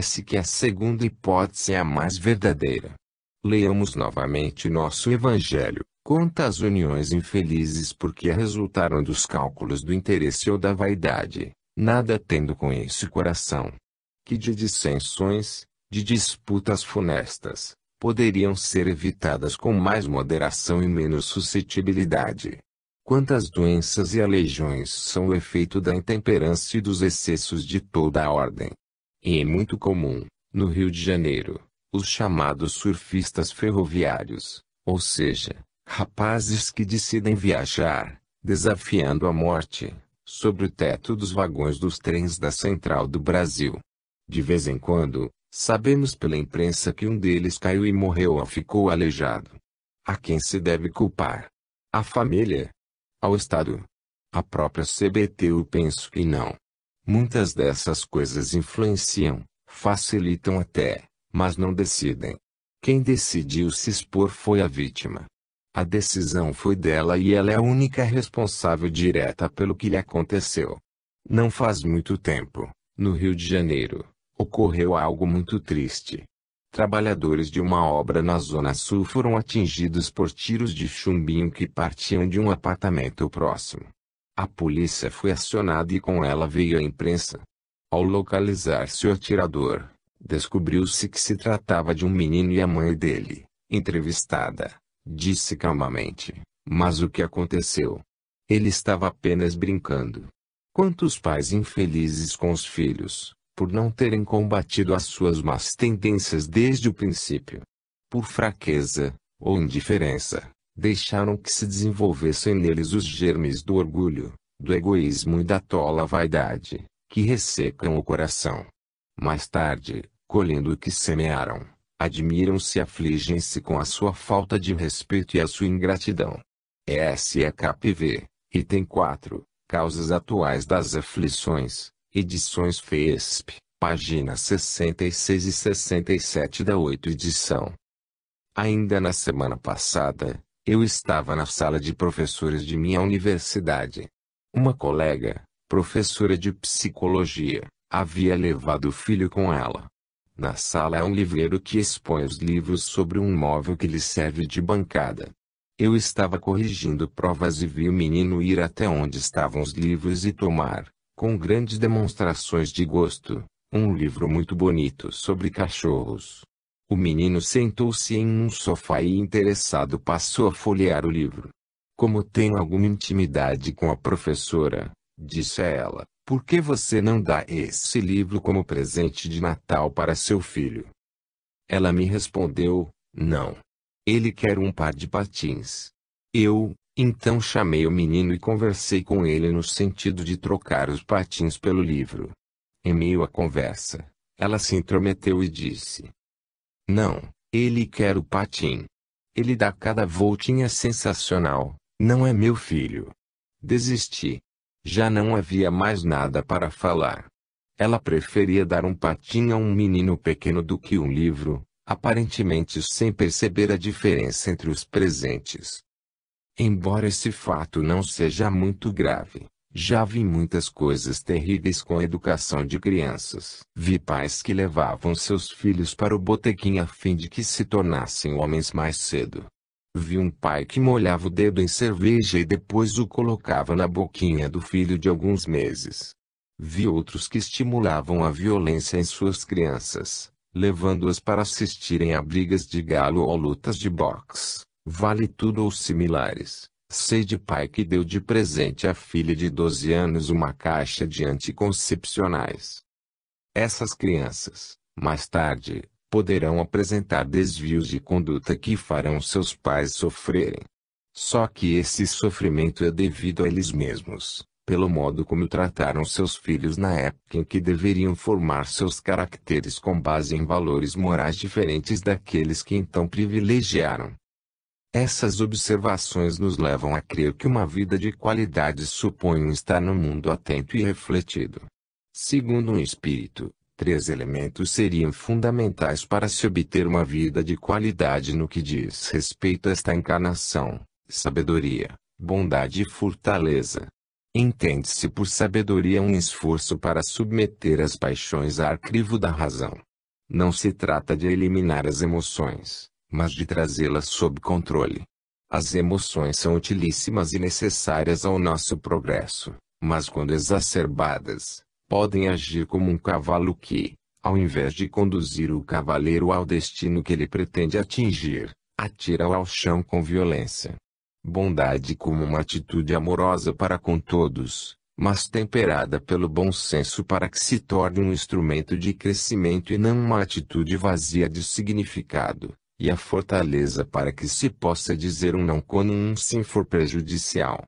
parece que a segunda hipótese é a mais verdadeira. Leamos novamente nosso Evangelho. Quantas uniões infelizes porque resultaram dos cálculos do interesse ou da vaidade, nada tendo com esse coração. Que de dissensões, de disputas funestas, poderiam ser evitadas com mais moderação e menos suscetibilidade. Quantas doenças e aleijões são o efeito da intemperança e dos excessos de toda a ordem. E é muito comum, no Rio de Janeiro, os chamados surfistas ferroviários, ou seja, rapazes que decidem viajar, desafiando a morte, sobre o teto dos vagões dos trens da Central do Brasil. De vez em quando, sabemos pela imprensa que um deles caiu e morreu ou ficou aleijado. A quem se deve culpar? À família? Ao Estado? À própria CBT? Eu penso que não. Muitas dessas coisas influenciam, facilitam até, mas não decidem. Quem decidiu se expor foi a vítima. A decisão foi dela e ela é a única responsável direta pelo que lhe aconteceu. Não faz muito tempo, no Rio de Janeiro, ocorreu algo muito triste. Trabalhadores de uma obra na Zona Sul foram atingidos por tiros de chumbinho que partiam de um apartamento próximo. A polícia foi acionada e com ela veio a imprensa. Ao localizar-se o atirador, descobriu-se que se tratava de um menino e a mãe dele, entrevistada, disse calmamente: mas o que aconteceu? Ele estava apenas brincando. Quantos pais infelizes com os filhos, por não terem combatido as suas más tendências desde o princípio. Por fraqueza, ou indiferença, deixaram que se desenvolvessem neles os germes do orgulho, do egoísmo e da tola vaidade, que ressecam o coração. Mais tarde, colhendo o que semearam, admiram-se e afligem-se com a sua falta de respeito e a sua ingratidão. SEKPV, item 4, Causas atuais das aflições, edições FESP, páginas 66 e 67 da 8ª edição. Ainda na semana passada, eu estava na sala de professores de minha universidade. Uma colega, professora de psicologia, havia levado o filho com ela. Na sala há um livreiro que expõe os livros sobre um móvel que lhe serve de bancada. Eu estava corrigindo provas e vi o menino ir até onde estavam os livros e tomar, com grandes demonstrações de gosto, um livro muito bonito sobre cachorros. O menino sentou-se em um sofá e interessado passou a folhear o livro. Como tenho alguma intimidade com a professora, disse a ela, por que você não dá esse livro como presente de Natal para seu filho? Ela me respondeu, não. Ele quer um par de patins. Eu, então chamei o menino e conversei com ele no sentido de trocar os patins pelo livro. Em meio à conversa, ela se intrometeu e disse: não, ele quer o patim. Ele dá cada voltinha sensacional, não é meu filho. Desisti. Já não havia mais nada para falar. Ela preferia dar um patim a um menino pequeno do que um livro, aparentemente sem perceber a diferença entre os presentes. Embora esse fato não seja muito grave, já vi muitas coisas terríveis com a educação de crianças. Vi pais que levavam seus filhos para o botequim a fim de que se tornassem homens mais cedo. Vi um pai que molhava o dedo em cerveja e depois o colocava na boquinha do filho de alguns meses. Vi outros que estimulavam a violência em suas crianças, levando-as para assistirem a brigas de galo ou lutas de boxe, vale tudo ou similares. Sei de pai que deu de presente à filha de 12 anos uma caixa de anticoncepcionais. Essas crianças, mais tarde, poderão apresentar desvios de conduta que farão seus pais sofrerem. Só que esse sofrimento é devido a eles mesmos, pelo modo como trataram seus filhos na época em que deveriam formar seus caracteres com base em valores morais diferentes daqueles que então privilegiaram. Essas observações nos levam a crer que uma vida de qualidade supõe um estar no mundo atento e refletido. Segundo um espírito, 3 elementos seriam fundamentais para se obter uma vida de qualidade no que diz respeito a esta encarnação: sabedoria, bondade e fortaleza. Entende-se por sabedoria um esforço para submeter as paixões ao crivo da razão, Não se trata de eliminar as emoções, mas de trazê-las sob controle. As emoções são utilíssimas e necessárias ao nosso progresso, mas quando exacerbadas, podem agir como um cavalo que, ao invés de conduzir o cavaleiro ao destino que ele pretende atingir, atira-o ao chão com violência. Bondade como uma atitude amorosa para com todos, mas temperada pelo bom senso para que se torne um instrumento de crescimento e não uma atitude vazia de significado, e a fortaleza para que se possa dizer um não quando um sim for prejudicial.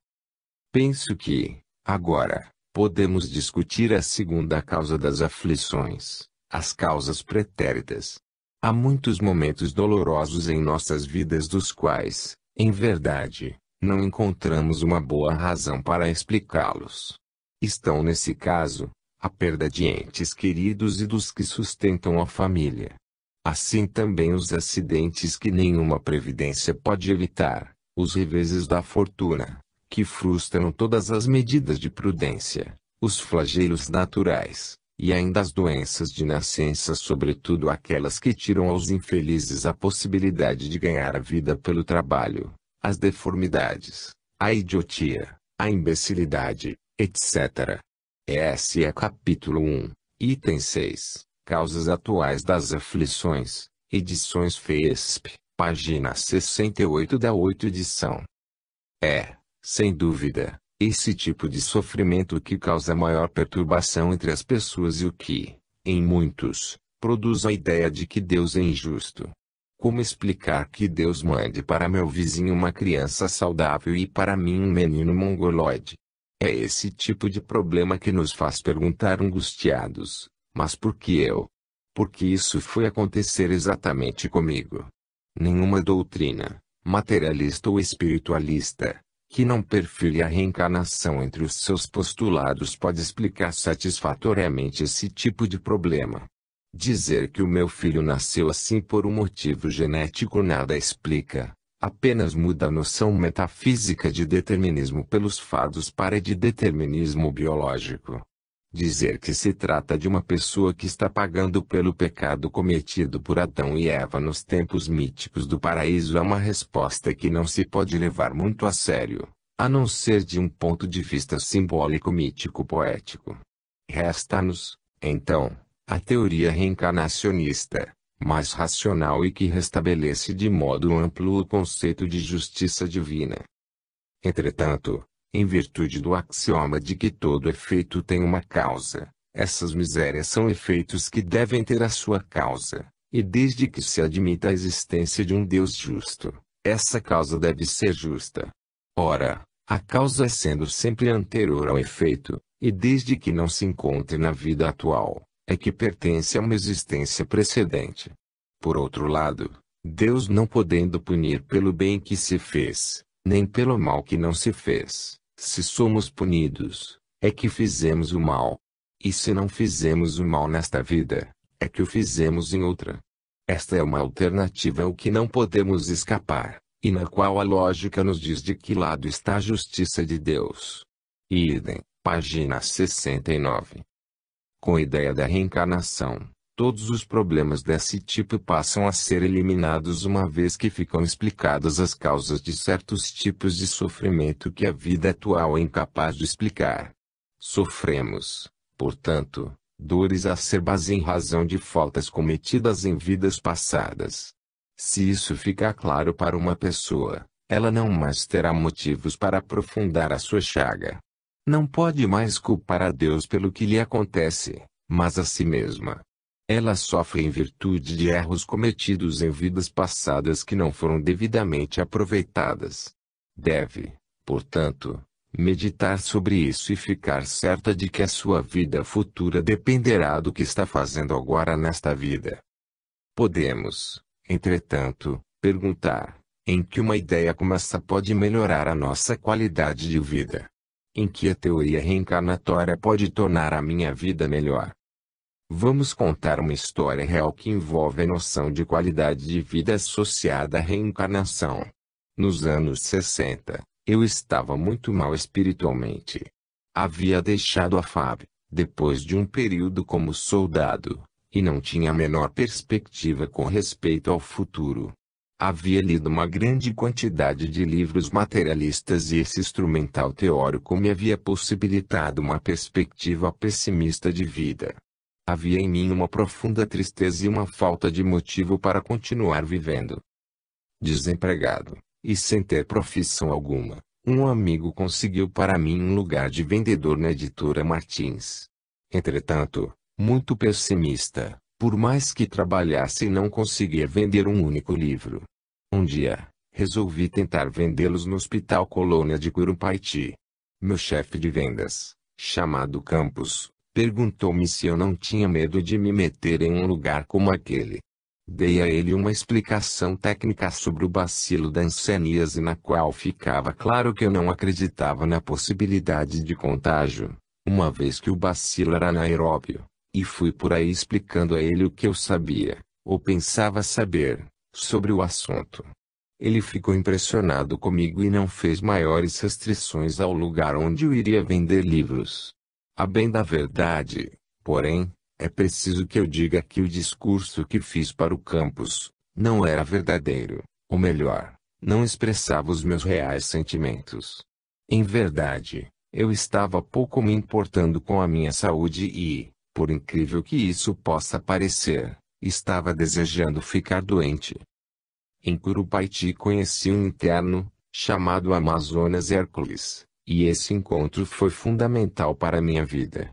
Penso que, agora, podemos discutir a segunda causa das aflições, as causas pretéritas. Há muitos momentos dolorosos em nossas vidas dos quais, em verdade, não encontramos uma boa razão para explicá-los. Estão nesse caso, a perda de entes queridos e dos que sustentam a família. Assim também os acidentes que nenhuma previdência pode evitar, os reveses da fortuna, que frustram todas as medidas de prudência, os flagelos naturais, e ainda as doenças de nascença, sobretudo aquelas que tiram aos infelizes a possibilidade de ganhar a vida pelo trabalho, as deformidades, a idiotia, a imbecilidade, etc. Esse é capítulo 1, item 6, Causas atuais das aflições, edições FESP, página 68 da 8ª edição. É, sem dúvida, esse tipo de sofrimento que causa maior perturbação entre as pessoas e o que, em muitos, produz a ideia de que Deus é injusto. Como explicar que Deus mande para meu vizinho uma criança saudável e para mim um menino mongoloide? É esse tipo de problema que nos faz perguntar angustiados, mas por que eu? Por que isso foi acontecer exatamente comigo? Nenhuma doutrina, materialista ou espiritualista, que não perfile a reencarnação entre os seus postulados pode explicar satisfatoriamente esse tipo de problema. Dizer que o meu filho nasceu assim por um motivo genético nada explica, apenas muda a noção metafísica de determinismo pelos fados para de determinismo biológico. Dizer que se trata de uma pessoa que está pagando pelo pecado cometido por Adão e Eva nos tempos míticos do paraíso é uma resposta que não se pode levar muito a sério, a não ser de um ponto de vista simbólico mítico poético. Resta-nos, então, a teoria reencarnacionista, mais racional e que restabelece de modo amplo o conceito de justiça divina. Entretanto, em virtude do axioma de que todo efeito tem uma causa, essas misérias são efeitos que devem ter a sua causa, e desde que se admita a existência de um Deus justo, essa causa deve ser justa. Ora, a causa sendo sempre anterior ao efeito, e desde que não se encontre na vida atual, é que pertence a uma existência precedente. Por outro lado, Deus não podendo punir pelo bem que se fez, nem pelo mal que não se fez, se somos punidos, é que fizemos o mal. E se não fizemos o mal nesta vida, é que o fizemos em outra. Esta é uma alternativa ao que não podemos escapar, e na qual a lógica nos diz de que lado está a justiça de Deus. Idem, página 69. Com a ideia da reencarnação, todos os problemas desse tipo passam a ser eliminados uma vez que ficam explicadas as causas de certos tipos de sofrimento que a vida atual é incapaz de explicar. Sofremos, portanto, dores acerbas em razão de faltas cometidas em vidas passadas. Se isso ficar claro para uma pessoa, ela não mais terá motivos para aprofundar a sua chaga. Não pode mais culpar a Deus pelo que lhe acontece, mas a si mesma. Ela sofre em virtude de erros cometidos em vidas passadas que não foram devidamente aproveitadas. Deve, portanto, meditar sobre isso e ficar certa de que a sua vida futura dependerá do que está fazendo agora nesta vida. Podemos, entretanto, perguntar, em que uma ideia como essa pode melhorar a nossa qualidade de vida? Em que a teoria reencarnatória pode tornar a minha vida melhor? Vamos contar uma história real que envolve a noção de qualidade de vida associada à reencarnação. Nos anos 60, eu estava muito mal espiritualmente. Havia deixado a FAB, depois de um período como soldado, e não tinha a menor perspectiva com respeito ao futuro. Havia lido uma grande quantidade de livros materialistas e esse instrumental teórico me havia possibilitado uma perspectiva pessimista de vida. Havia em mim uma profunda tristeza e uma falta de motivo para continuar vivendo. Desempregado, e sem ter profissão alguma, um amigo conseguiu para mim um lugar de vendedor na editora Martins. Entretanto, muito pessimista, por mais que trabalhasse não conseguia vender um único livro. Um dia, resolvi tentar vendê-los no Hospital Colônia de Curupaiti. Meu chefe de vendas, chamado Campos, perguntou-me se eu não tinha medo de me meter em um lugar como aquele. Dei a ele uma explicação técnica sobre o bacilo da hanseníase na qual ficava claro que eu não acreditava na possibilidade de contágio, uma vez que o bacilo era anaeróbio, e fui por aí explicando a ele o que eu sabia, ou pensava saber, sobre o assunto. Ele ficou impressionado comigo e não fez maiores restrições ao lugar onde eu iria vender livros. A bem da verdade, porém, é preciso que eu diga que o discurso que fiz para o campus não era verdadeiro, ou melhor, não expressava os meus reais sentimentos. Em verdade, eu estava pouco me importando com a minha saúde e, por incrível que isso possa parecer, estava desejando ficar doente. Em Curupaiti conheci um interno, chamado Amazonas Hércules, e esse encontro foi fundamental para minha vida.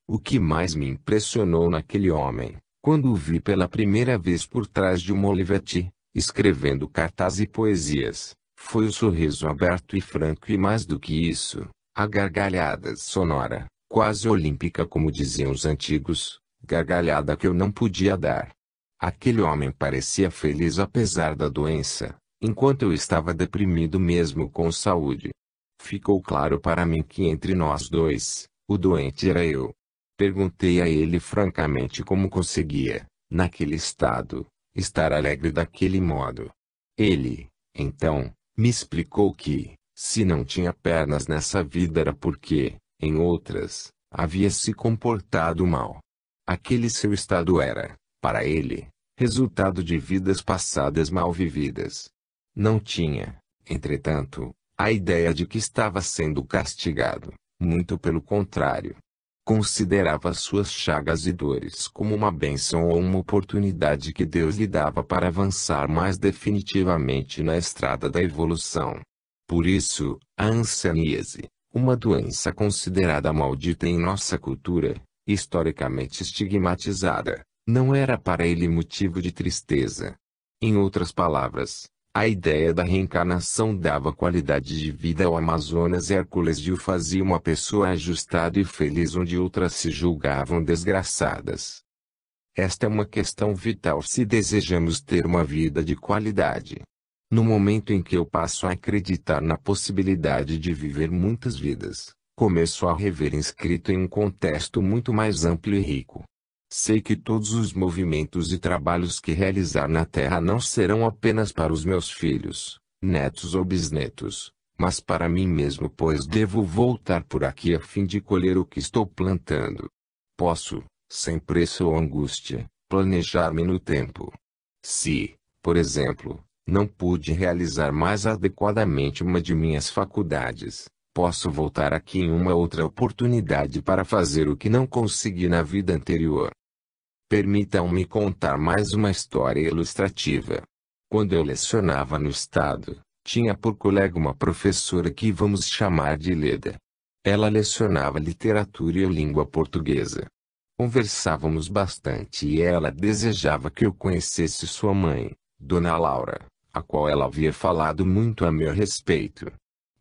O que mais me impressionou naquele homem, quando o vi pela primeira vez por trás de uma Olivetti, escrevendo cartazes e poesias, foi o sorriso aberto e franco e mais do que isso, a gargalhada sonora, quase olímpica como diziam os antigos, gargalhada que eu não podia dar. Aquele homem parecia feliz apesar da doença, enquanto eu estava deprimido mesmo com saúde. Ficou claro para mim que entre nós dois, o doente era eu. Perguntei a ele francamente como conseguia, naquele estado, estar alegre daquele modo. Ele, então, me explicou que, se não tinha pernas nessa vida era porque, em outras, havia se comportado mal. Aquele seu estado era, para ele, resultado de vidas passadas mal vividas. Não tinha, entretanto, a ideia de que estava sendo castigado, muito pelo contrário. Considerava suas chagas e dores como uma bênção ou uma oportunidade que Deus lhe dava para avançar mais definitivamente na estrada da evolução. Por isso, a hanseníase, uma doença considerada maldita em nossa cultura, historicamente estigmatizada, não era para ele motivo de tristeza. Em outras palavras, a ideia da reencarnação dava qualidade de vida ao Amazonas Hércules e o fazia uma pessoa ajustada e feliz onde outras se julgavam desgraçadas. Esta é uma questão vital se desejamos ter uma vida de qualidade. No momento em que eu passo a acreditar na possibilidade de viver muitas vidas, começo a rever inscrito em um contexto muito mais amplo e rico. Sei que todos os movimentos e trabalhos que realizar na Terra não serão apenas para os meus filhos, netos ou bisnetos, mas para mim mesmo, pois devo voltar por aqui a fim de colher o que estou plantando. Posso, sem pressa ou angústia, planejar-me no tempo. Se, por exemplo, não pude realizar mais adequadamente uma de minhas faculdades, posso voltar aqui em uma outra oportunidade para fazer o que não consegui na vida anterior. Permitam-me contar mais uma história ilustrativa. Quando eu lecionava no estado, tinha por colega uma professora que vamos chamar de Leda. Ela lecionava literatura e língua portuguesa. Conversávamos bastante e ela desejava que eu conhecesse sua mãe, Dona Laura, a qual ela havia falado muito a meu respeito.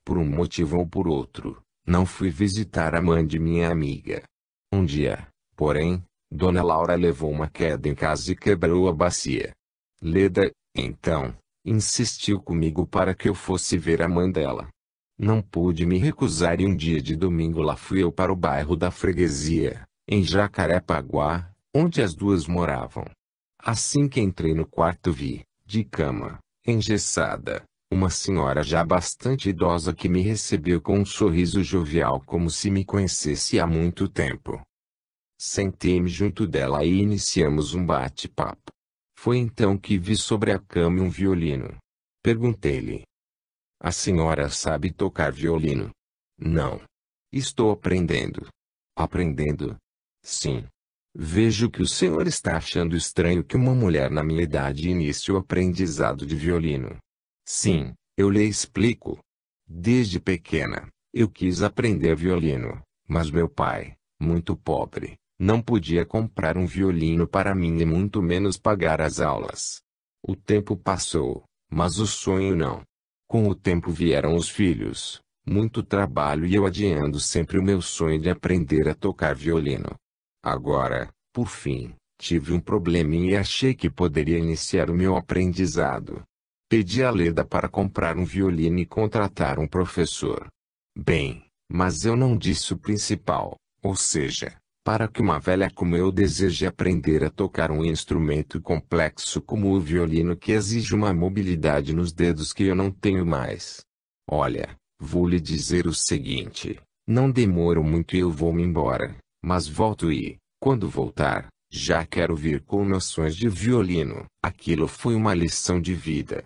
Por um motivo ou por outro, não fui visitar a mãe de minha amiga. Um dia, porém, Dona Laura levou uma queda em casa e quebrou a bacia. Leda, então, insistiu comigo para que eu fosse ver a mãe dela. Não pude me recusar e um dia de domingo lá fui eu para o bairro da Freguesia, em Jacarepaguá, onde as duas moravam. Assim que entrei no quarto vi, de cama, engessada, uma senhora já bastante idosa que me recebeu com um sorriso jovial como se me conhecesse há muito tempo. Sentei-me junto dela e iniciamos um bate-papo. Foi então que vi sobre a cama um violino. Perguntei-lhe: "A senhora sabe tocar violino?" "Não. Estou aprendendo." "Aprendendo?" "Sim. Vejo que o senhor está achando estranho que uma mulher na minha idade inicie o aprendizado de violino." "Sim, eu lhe explico. Desde pequena, eu quis aprender violino, mas meu pai, muito pobre, não podia comprar um violino para mim e muito menos pagar as aulas. O tempo passou, mas o sonho não. Com o tempo vieram os filhos, muito trabalho e eu adiando sempre o meu sonho de aprender a tocar violino. Agora, por fim, tive um probleminha e achei que poderia iniciar o meu aprendizado. Pedi a Leda para comprar um violino e contratar um professor. Bem, mas eu não disse o principal, ou seja, para que uma velha como eu deseje aprender a tocar um instrumento complexo como o violino que exige uma mobilidade nos dedos que eu não tenho mais. Olha, vou lhe dizer o seguinte, não demoro muito e eu vou-me embora, mas volto e, quando voltar, já quero vir com noções de violino. Aquilo foi uma lição de vida.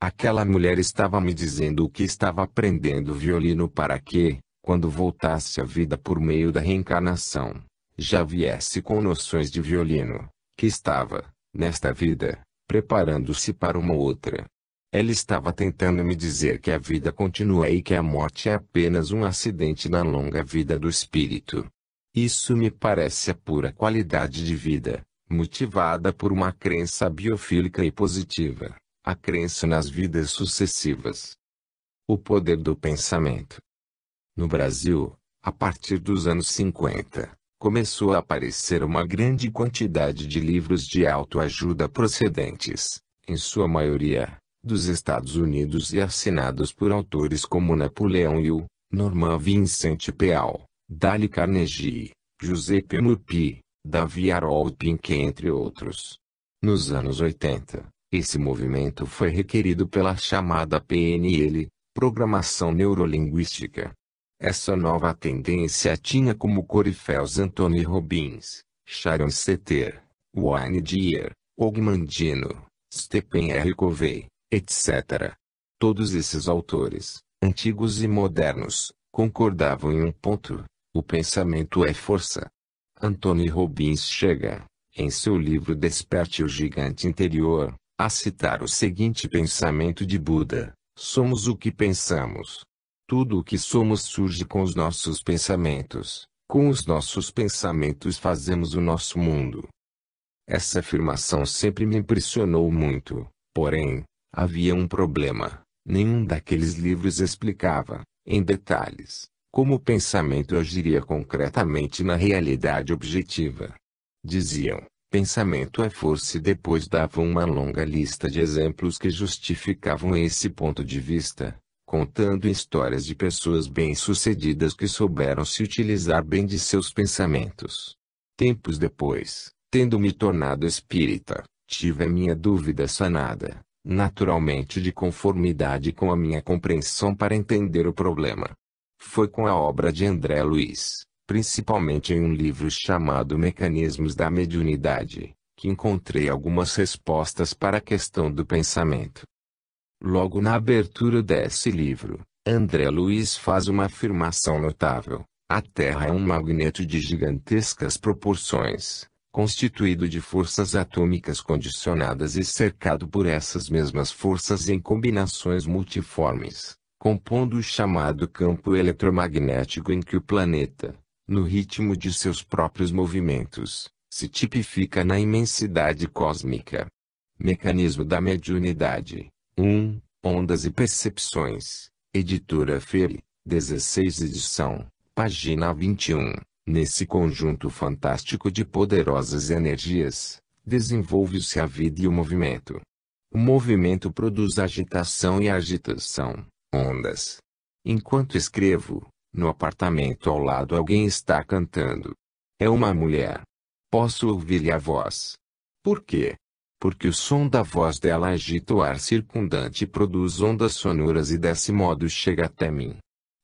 Aquela mulher estava me dizendo que estava aprendendo violino para que, quando voltasse à vida por meio da reencarnação, já viesse com noções de violino, que estava, nesta vida, preparando-se para uma outra. Ela estava tentando me dizer que a vida continua e que a morte é apenas um acidente na longa vida do espírito. Isso me parece a pura qualidade de vida, motivada por uma crença biofílica e positiva, a crença nas vidas sucessivas. O poder do pensamento. No Brasil, a partir dos anos 50, começou a aparecer uma grande quantidade de livros de autoajuda procedentes, em sua maioria, dos Estados Unidos e assinados por autores como Napoleão Hill, Norman Vincent Peale, Dale Carnegie, Giuseppe Murphy, Davi Harold Pink entre outros. Nos anos 80, esse movimento foi requerido pela chamada PNL, Programação Neurolinguística. Essa nova tendência tinha como coriféus Anthony Robbins, Sharon Setter, Wayne Dyer, Og Mandino, Stephen R. Covey, etc. Todos esses autores, antigos e modernos, concordavam em um ponto: o pensamento é força. Anthony Robbins chega, em seu livro Desperte o Gigante Interior, a citar o seguinte pensamento de Buda: somos o que pensamos. Tudo o que somos surge com os nossos pensamentos. Com os nossos pensamentos fazemos o nosso mundo. Essa afirmação sempre me impressionou muito, porém, havia um problema: nenhum daqueles livros explicava, em detalhes, como o pensamento agiria concretamente na realidade objetiva. Diziam: pensamento é força e depois davam uma longa lista de exemplos que justificavam esse ponto de vista, contando histórias de pessoas bem-sucedidas que souberam se utilizar bem de seus pensamentos. Tempos depois, tendo me tornado espírita, tive a minha dúvida sanada, naturalmente de conformidade com a minha compreensão para entender o problema. Foi com a obra de André Luiz, principalmente em um livro chamado Mecanismos da Mediunidade, que encontrei algumas respostas para a questão do pensamento. Logo na abertura desse livro, André Luiz faz uma afirmação notável: a Terra é um magneto de gigantescas proporções, constituído de forças atômicas condicionadas e cercado por essas mesmas forças em combinações multiformes, compondo o chamado campo eletromagnético em que o planeta, no ritmo de seus próprios movimentos, se tipifica na imensidade cósmica. Mecanismo da Mediunidade. 1. Ondas e Percepções. Editora FEI, 16 edição, página 21. Nesse conjunto fantástico de poderosas energias, desenvolve-se a vida e o movimento. O movimento produz agitação e a agitação, ondas. Enquanto escrevo, no apartamento ao lado alguém está cantando. É uma mulher. Posso ouvir-lhe a voz. Por quê? Porque o som da voz dela agita o ar circundante e produz ondas sonoras e desse modo chega até mim.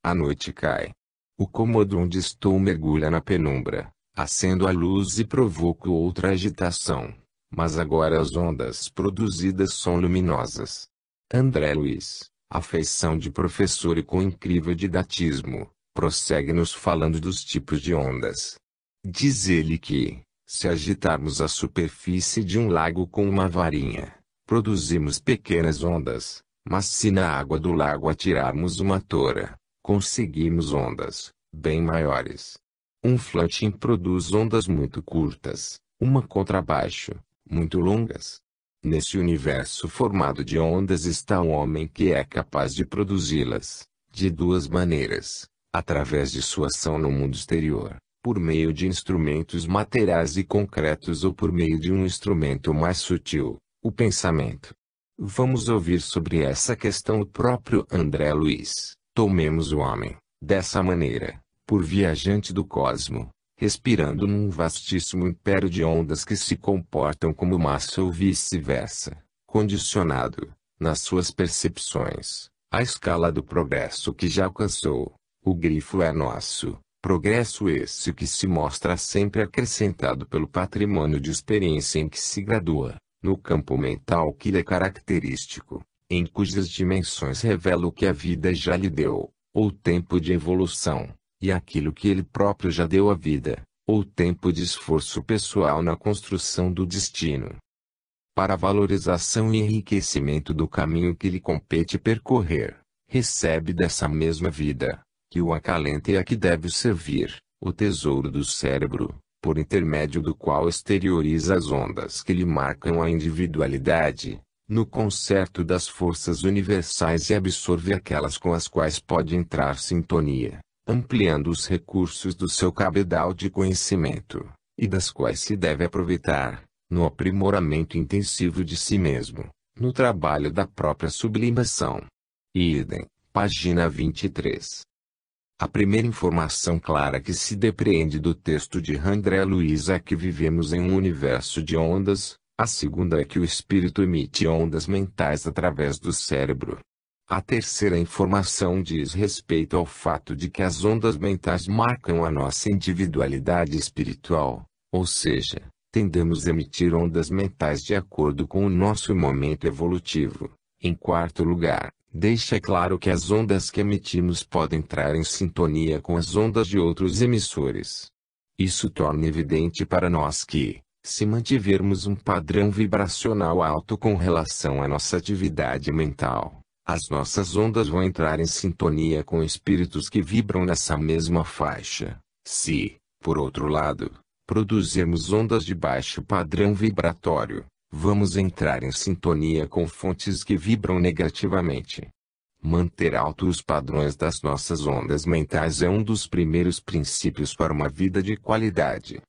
A noite cai. O cômodo onde estou mergulha na penumbra, Acendo a luz e provoco outra agitação. Mas agora as ondas produzidas são luminosas. André Luiz, afeição de professor e com incrível didatismo, prossegue-nos falando dos tipos de ondas. Diz ele que, se agitarmos a superfície de um lago com uma varinha, produzimos pequenas ondas, mas se na água do lago atirarmos uma tora, conseguimos ondas, bem maiores. Um fluting produz ondas muito curtas, uma contrabaixo, muito longas. Nesse universo formado de ondas está um homem que é capaz de produzi-las, de duas maneiras, através de sua ação no mundo exterior, por meio de instrumentos materiais e concretos ou por meio de um instrumento mais sutil, o pensamento. Vamos ouvir sobre essa questão o próprio André Luiz. Tomemos o homem, dessa maneira, por viajante do cosmo, respirando num vastíssimo império de ondas que se comportam como massa ou vice-versa, condicionado, nas suas percepções, à escala do progresso que já alcançou. O grifo é nosso, progresso esse que se mostra sempre acrescentado pelo patrimônio de experiência em que se gradua, no campo mental que lhe é característico, em cujas dimensões revela o que a vida já lhe deu, ou tempo de evolução, e aquilo que ele próprio já deu à vida, ou tempo de esforço pessoal na construção do destino. Para a valorização e enriquecimento do caminho que lhe compete percorrer, recebe dessa mesma vida, que o acalenta e a que deve servir, o tesouro do cérebro, por intermédio do qual exterioriza as ondas que lhe marcam a individualidade, no concerto das forças universais e absorve aquelas com as quais pode entrar sintonia, ampliando os recursos do seu cabedal de conhecimento, e das quais se deve aproveitar, no aprimoramento intensivo de si mesmo, no trabalho da própria sublimação. Idem, página 23. A primeira informação clara que se depreende do texto de André Luiz é que vivemos em um universo de ondas, a segunda é que o espírito emite ondas mentais através do cérebro. A terceira informação diz respeito ao fato de que as ondas mentais marcam a nossa individualidade espiritual, ou seja, tendemos a emitir ondas mentais de acordo com o nosso momento evolutivo. Em quarto lugar, deixa claro que as ondas que emitimos podem entrar em sintonia com as ondas de outros emissores. Isso torna evidente para nós que, se mantivermos um padrão vibracional alto com relação à nossa atividade mental, as nossas ondas vão entrar em sintonia com espíritos que vibram nessa mesma faixa. Se, por outro lado, produzirmos ondas de baixo padrão vibratório, vamos entrar em sintonia com fontes que vibram negativamente. Manter altos os padrões das nossas ondas mentais é um dos primeiros princípios para uma vida de qualidade.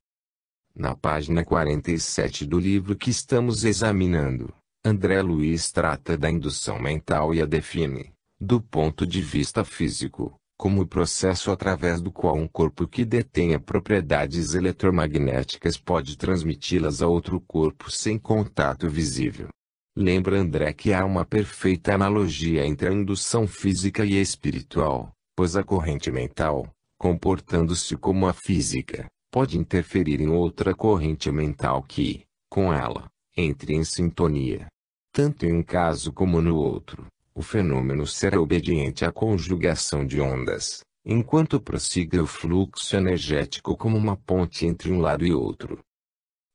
Na página 47 do livro que estamos examinando, André Luiz trata da indução mental e a define, do ponto de vista físico, como o processo através do qual um corpo que detenha propriedades eletromagnéticas pode transmiti-las a outro corpo sem contato visível. Lembra André que há uma perfeita analogia entre a indução física e a espiritual, pois a corrente mental, comportando-se como a física, pode interferir em outra corrente mental que, com ela, entre em sintonia. Tanto em um caso como no outro, o fenômeno será obediente à conjugação de ondas, enquanto prossiga o fluxo energético como uma ponte entre um lado e outro.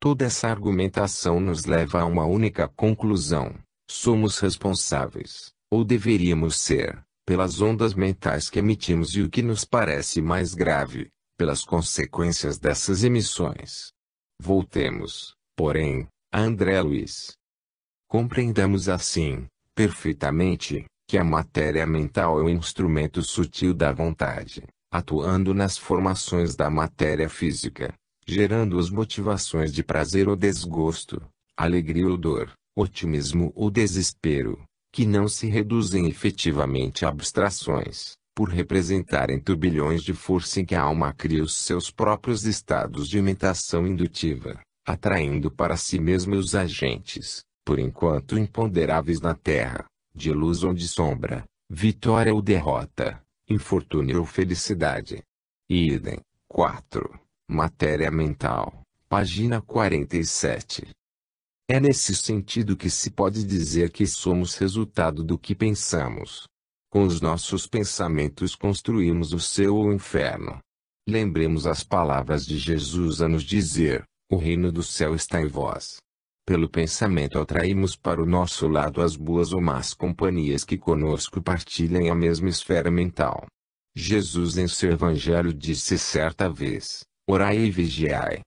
Toda essa argumentação nos leva a uma única conclusão: somos responsáveis, ou deveríamos ser, pelas ondas mentais que emitimos e o que nos parece mais grave, pelas consequências dessas emissões. Voltemos, porém, a André Luiz. Compreendamos assim, perfeitamente, que a matéria mental é um instrumento sutil da vontade, atuando nas formações da matéria física, gerando as motivações de prazer ou desgosto, alegria ou dor, otimismo ou desespero, que não se reduzem efetivamente a abstrações, por representarem turbilhões de força em que a alma cria os seus próprios estados de imitação indutiva, atraindo para si mesma os agentes, por enquanto imponderáveis na terra, de luz ou de sombra, vitória ou derrota, infortúnio ou felicidade. Idem. 4. Matéria Mental, página 47. É nesse sentido que se pode dizer que somos resultado do que pensamos. Com os nossos pensamentos construímos o céu ou o inferno. Lembremos as palavras de Jesus a nos dizer: o reino do céu está em vós. Pelo pensamento atraímos para o nosso lado as boas ou más companhias que conosco partilhem a mesma esfera mental. Jesus em seu evangelho disse certa vez: orai e vigiai.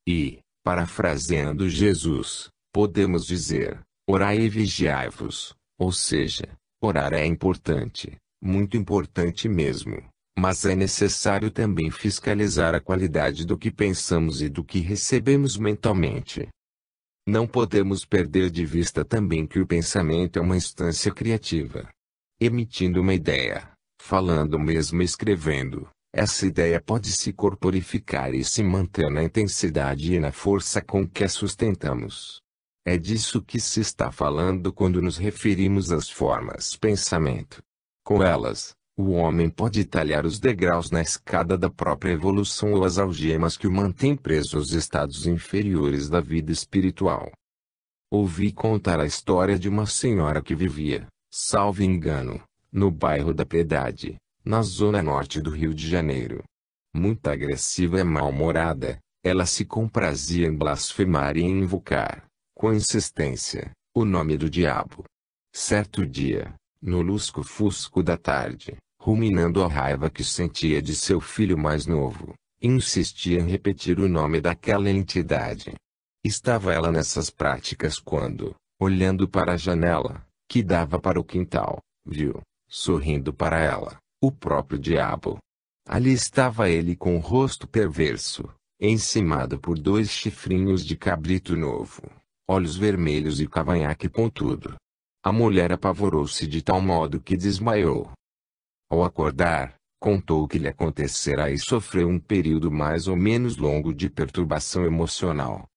E, parafraseando Jesus, podemos dizer: orai e vigiai-vos, ou seja, orar é importante, muito importante mesmo, mas é necessário também fiscalizar a qualidade do que pensamos e do que recebemos mentalmente. Não podemos perder de vista também que o pensamento é uma instância criativa. Emitindo uma ideia, falando mesmo escrevendo, essa ideia pode se corporificar e se manter na intensidade e na força com que a sustentamos. É disso que se está falando quando nos referimos às formas pensamento. Com elas, o homem pode talhar os degraus na escada da própria evolução ou as algemas que o mantêm preso aos estados inferiores da vida espiritual. Ouvi contar a história de uma senhora que vivia, salvo engano, no bairro da Piedade, na zona norte do Rio de Janeiro. Muito agressiva e mal-humorada, ela se comprazia em blasfemar e em invocar, com insistência, o nome do diabo. Certo dia, no lusco-fusco da tarde, ruminando a raiva que sentia de seu filho mais novo, insistia em repetir o nome daquela entidade. Estava ela nessas práticas quando, olhando para a janela, que dava para o quintal, viu, sorrindo para ela, o próprio diabo. Ali estava ele com o rosto perverso, encimado por 2 chifrinhos de cabrito novo, olhos vermelhos e cavanhaque pontudo. A mulher apavorou-se de tal modo que desmaiou. Ao acordar, contou o que lhe acontecera e sofreu um período mais ou menos longo de perturbação emocional.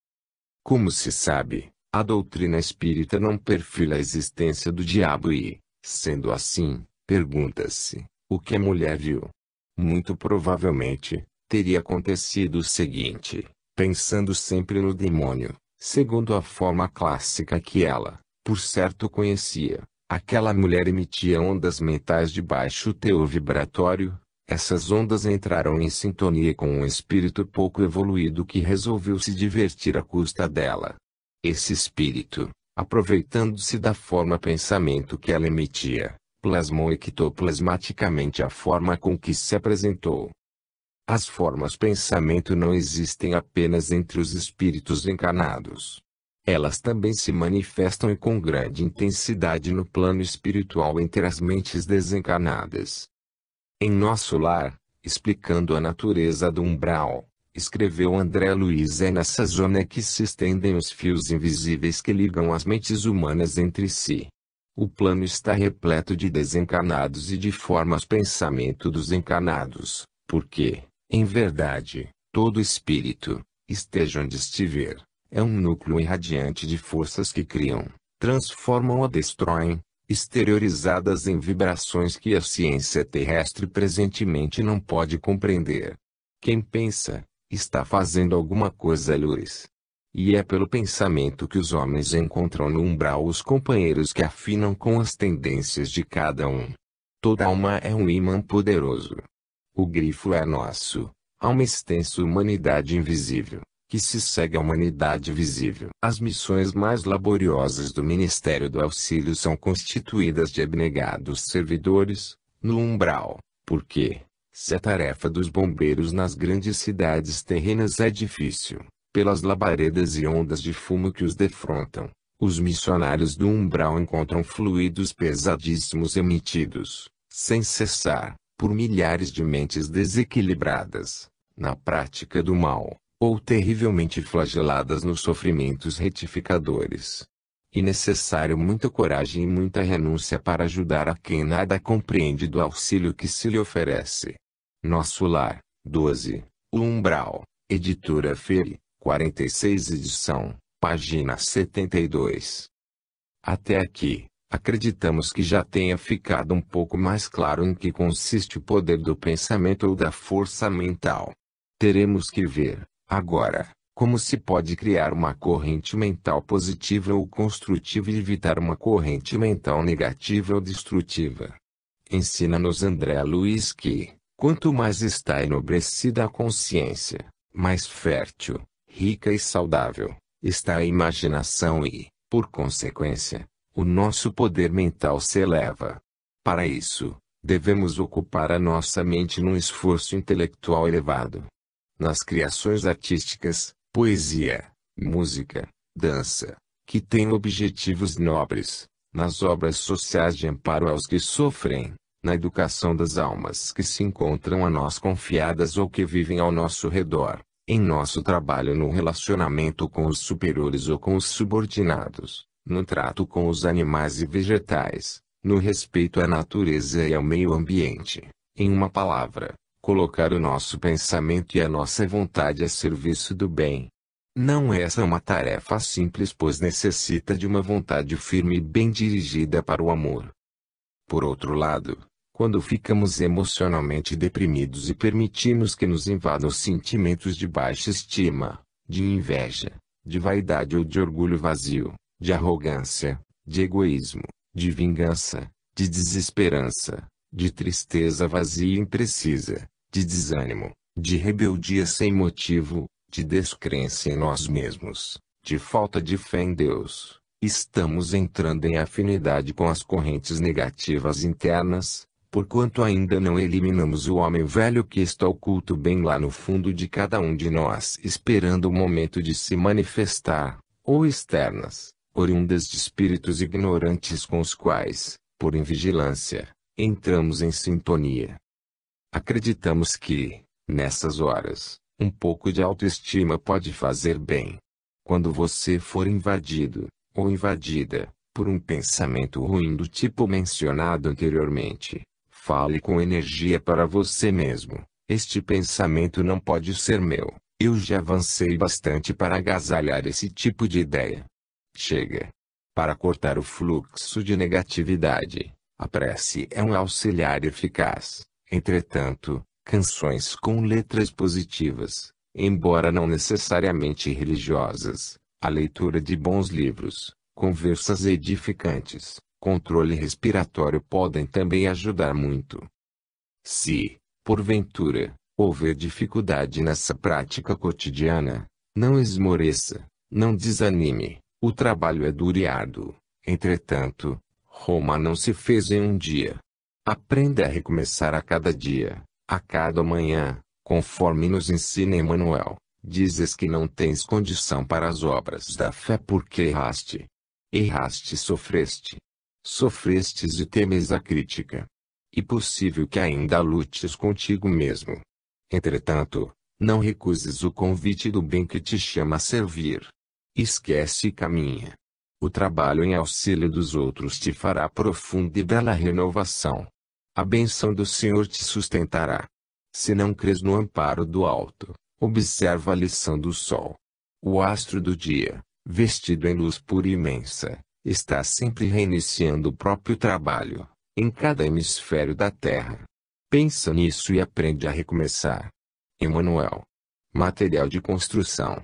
Como se sabe, a doutrina espírita não perfila a existência do diabo e, sendo assim, pergunta-se, o que a mulher viu? Muito provavelmente, teria acontecido o seguinte, pensando sempre no demônio, segundo a forma clássica que ela, por certo conhecia, aquela mulher emitia ondas mentais de baixo teor vibratório. Essas ondas entraram em sintonia com um espírito pouco evoluído que resolveu se divertir à custa dela. Esse espírito, aproveitando-se da forma pensamento que ela emitia, plasmou ectoplasmaticamente a forma com que se apresentou. As formas pensamento não existem apenas entre os espíritos encarnados. Elas também se manifestam com grande intensidade no plano espiritual entre as mentes desencarnadas. Em Nosso Lar, explicando a natureza do umbral, escreveu André Luiz: é nessa zona que se estendem os fios invisíveis que ligam as mentes humanas entre si. O plano está repleto de desencarnados e de formas pensamento dos encarnados, porque, em verdade, todo espírito, esteja onde estiver, é um núcleo irradiante de forças que criam, transformam ou destroem, exteriorizadas em vibrações que a ciência terrestre presentemente não pode compreender. Quem pensa, está fazendo alguma coisa, Luiz. E é pelo pensamento que os homens encontram no umbral os companheiros que afinam com as tendências de cada um. Toda alma é um imã poderoso. O grifo é nosso, há uma extensa humanidade invisível, que se segue à humanidade visível. As missões mais laboriosas do Ministério do Auxílio são constituídas de abnegados servidores, no umbral, porque, se a tarefa dos bombeiros nas grandes cidades terrenas é difícil, pelas labaredas e ondas de fumo que os defrontam, os missionários do umbral encontram fluidos pesadíssimos emitidos, sem cessar, por milhares de mentes desequilibradas, na prática do mal, ou terrivelmente flageladas nos sofrimentos retificadores. E necessário muita coragem e muita renúncia para ajudar a quem nada compreende do auxílio que se lhe oferece. Nosso Lar, 12, O Umbral, Editora Feri, 46 edição, página 72. Até aqui, acreditamos que já tenha ficado um pouco mais claro em que consiste o poder do pensamento ou da força mental. Teremos que ver, agora, como se pode criar uma corrente mental positiva ou construtiva e evitar uma corrente mental negativa ou destrutiva. Ensina-nos André Luiz que, quanto mais está enobrecida a consciência, mais fértil, rica e saudável, está a imaginação e, por consequência, o nosso poder mental se eleva. Para isso, devemos ocupar a nossa mente num esforço intelectual elevado. Nas criações artísticas, poesia, música, dança, que têm objetivos nobres, nas obras sociais de amparo aos que sofrem, na educação das almas que se encontram a nós confiadas ou que vivem ao nosso redor, em nosso trabalho no relacionamento com os superiores ou com os subordinados, no trato com os animais e vegetais, no respeito à natureza e ao meio ambiente, em uma palavra, colocar o nosso pensamento e a nossa vontade a serviço do bem. Não é essa uma tarefa simples, pois necessita de uma vontade firme e bem dirigida para o amor. Por outro lado, quando ficamos emocionalmente deprimidos e permitimos que nos invadam sentimentos de baixa estima, de inveja, de vaidade ou de orgulho vazio, de arrogância, de egoísmo, de vingança, de desesperança, de tristeza vazia e imprecisa, de desânimo, de rebeldia sem motivo, de descrença em nós mesmos, de falta de fé em Deus, estamos entrando em afinidade com as correntes negativas internas, porquanto ainda não eliminamos o homem velho que está oculto bem lá no fundo de cada um de nós, esperando o momento de se manifestar, ou externas, oriundas de espíritos ignorantes com os quais, por invigilância, entramos em sintonia. Acreditamos que, nessas horas, um pouco de autoestima pode fazer bem. Quando você for invadido, ou invadida, por um pensamento ruim do tipo mencionado anteriormente, fale com energia para você mesmo: este pensamento não pode ser meu, eu já avancei bastante para agasalhar esse tipo de ideia. Chega. Para cortar o fluxo de negatividade, a prece é um auxiliar eficaz. Entretanto, canções com letras positivas, embora não necessariamente religiosas, a leitura de bons livros, conversas edificantes, controle respiratório podem também ajudar muito. Se, porventura, houver dificuldade nessa prática cotidiana, não esmoreça, não desanime, o trabalho é duro e árduo. Entretanto, Roma não se fez em um dia. Aprenda a recomeçar a cada dia, a cada manhã, conforme nos ensina Emmanuel. Dizes que não tens condição para as obras da fé porque erraste. Erraste e sofreste. Sofrestes e temes a crítica. E possível que ainda lutes contigo mesmo. Entretanto, não recuses o convite do bem que te chama a servir. Esquece e caminha. O trabalho em auxílio dos outros te fará profunda e bela renovação. A bênção do Senhor te sustentará. Se não crês no amparo do alto, observa a lição do sol. O astro do dia, vestido em luz pura e imensa, está sempre reiniciando o próprio trabalho, em cada hemisfério da Terra. Pensa nisso e aprende a recomeçar. Emmanuel. Material de construção.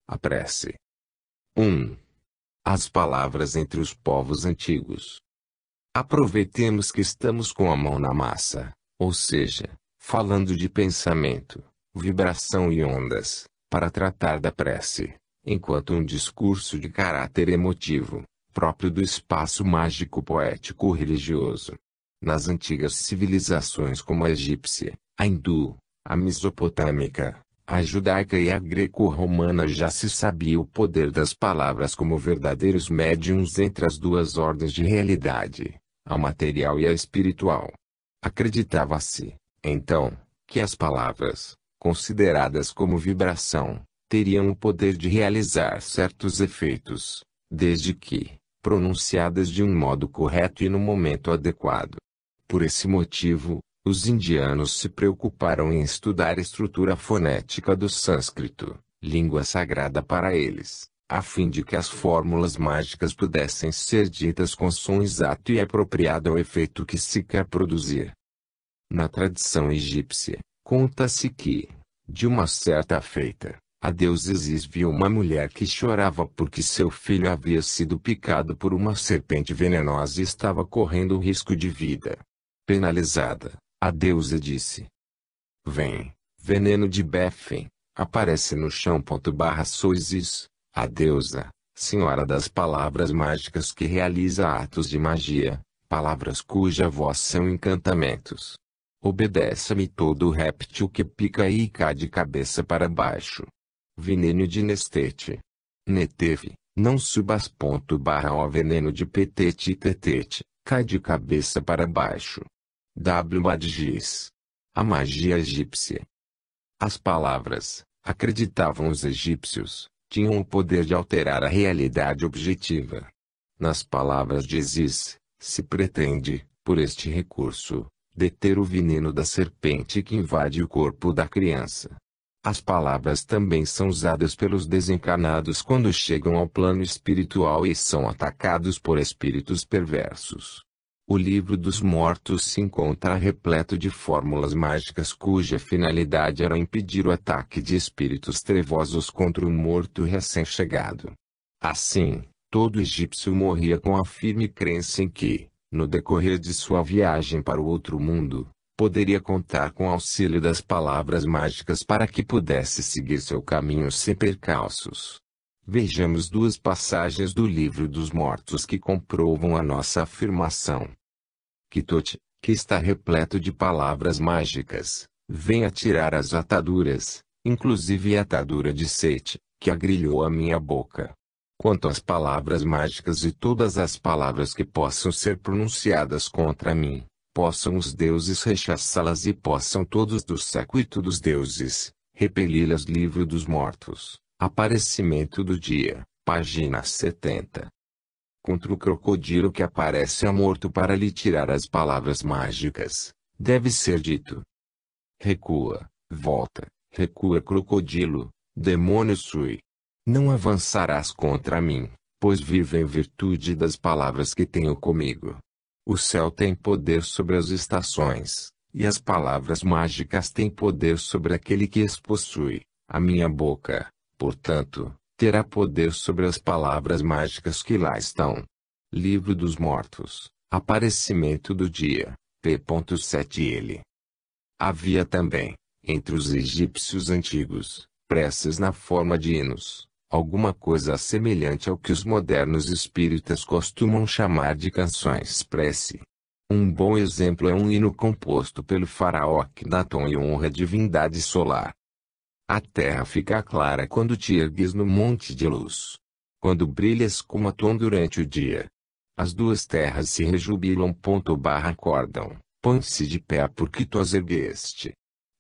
A prece. 1. As palavras entre os povos antigos. Aproveitemos que estamos com a mão na massa, ou seja, falando de pensamento, vibração e ondas, para tratar da prece, enquanto um discurso de caráter emotivo, próprio do espaço mágico poético religioso. Nas antigas civilizações como a egípcia, a hindu, a mesopotâmica, a judaica e a greco-romana já se sabia o poder das palavras como verdadeiros médiums entre as duas ordens de realidade, a material e a espiritual. Acreditava-se, então, que as palavras, consideradas como vibração, teriam o poder de realizar certos efeitos, desde que, pronunciadas de um modo correto e no momento adequado. Por esse motivo, os indianos se preocuparam em estudar a estrutura fonética do sânscrito, língua sagrada para eles, a fim de que as fórmulas mágicas pudessem ser ditas com som exato e apropriado ao efeito que se quer produzir. Na tradição egípcia, conta-se que, De uma certa feita, a deusa Isis viu uma mulher que chorava porque seu filho havia sido picado por uma serpente venenosa e estava correndo risco de vida. Penalizada, a deusa disse: Vem, veneno de Befen, aparece no chão. Sou Isis, a deusa, senhora das palavras mágicas que realiza atos de magia, palavras cuja voz são encantamentos. Obedeça-me todo réptil que pica e cai de cabeça para baixo. Veneno de Nestete. Neteve, não subas. Ó veneno de Petete e Tetete, cai de cabeça para baixo. Adgis. A magia egípcia. As palavras, acreditavam os egípcios, tinham o poder de alterar a realidade objetiva. Nas palavras de Isis, se pretende, por este recurso, deter o veneno da serpente que invade o corpo da criança. As palavras também são usadas pelos desencarnados quando chegam ao plano espiritual e são atacados por espíritos perversos. O livro dos mortos se encontra repleto de fórmulas mágicas cuja finalidade era impedir o ataque de espíritos trevosos contra o morto recém-chegado. Assim, todo egípcio morria com a firme crença em que, no decorrer de sua viagem para o outro mundo, poderia contar com o auxílio das palavras mágicas para que pudesse seguir seu caminho sem percalços. Vejamos duas passagens do livro dos mortos que comprovam a nossa afirmação. Kitote, que está repleto de palavras mágicas, venha tirar as ataduras, inclusive a atadura de Sete, que agrilhou a minha boca. Quanto às palavras mágicas e todas as palavras que possam ser pronunciadas contra mim, possam os deuses rechaçá-las e possam todos do séquito dos deuses repeli-las. Livro dos Mortos, Aparecimento do Dia, página 70. Contra o crocodilo que aparece morto para lhe tirar as palavras mágicas, deve ser dito: recua, volta, recua crocodilo, demônio sui. Não avançarás contra mim, pois vivo em virtude das palavras que tenho comigo. O céu tem poder sobre as estações, e as palavras mágicas têm poder sobre aquele que as possui. A minha boca, portanto, terá poder sobre as palavras mágicas que lá estão. Livro dos Mortos, Aparecimento do Dia, p.7. Ele. Havia também, entre os egípcios antigos, preces na forma de hinos, alguma coisa semelhante ao que os modernos espíritas costumam chamar de canções-prece. Um bom exemplo é um hino composto pelo faraó Akhenaton e honra a divindade solar. A terra fica clara quando te ergues no monte de luz. Quando brilhas como Atom durante o dia. As duas terras se rejubilam. Acordam, põe-se de pé porque tu as ergueste.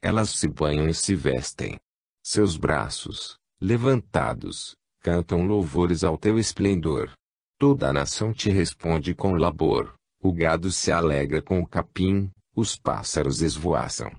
Elas se banham e se vestem. Seus braços, levantados, cantam louvores ao teu esplendor. Toda a nação te responde com labor, o gado se alegra com o capim, os pássaros esvoaçam.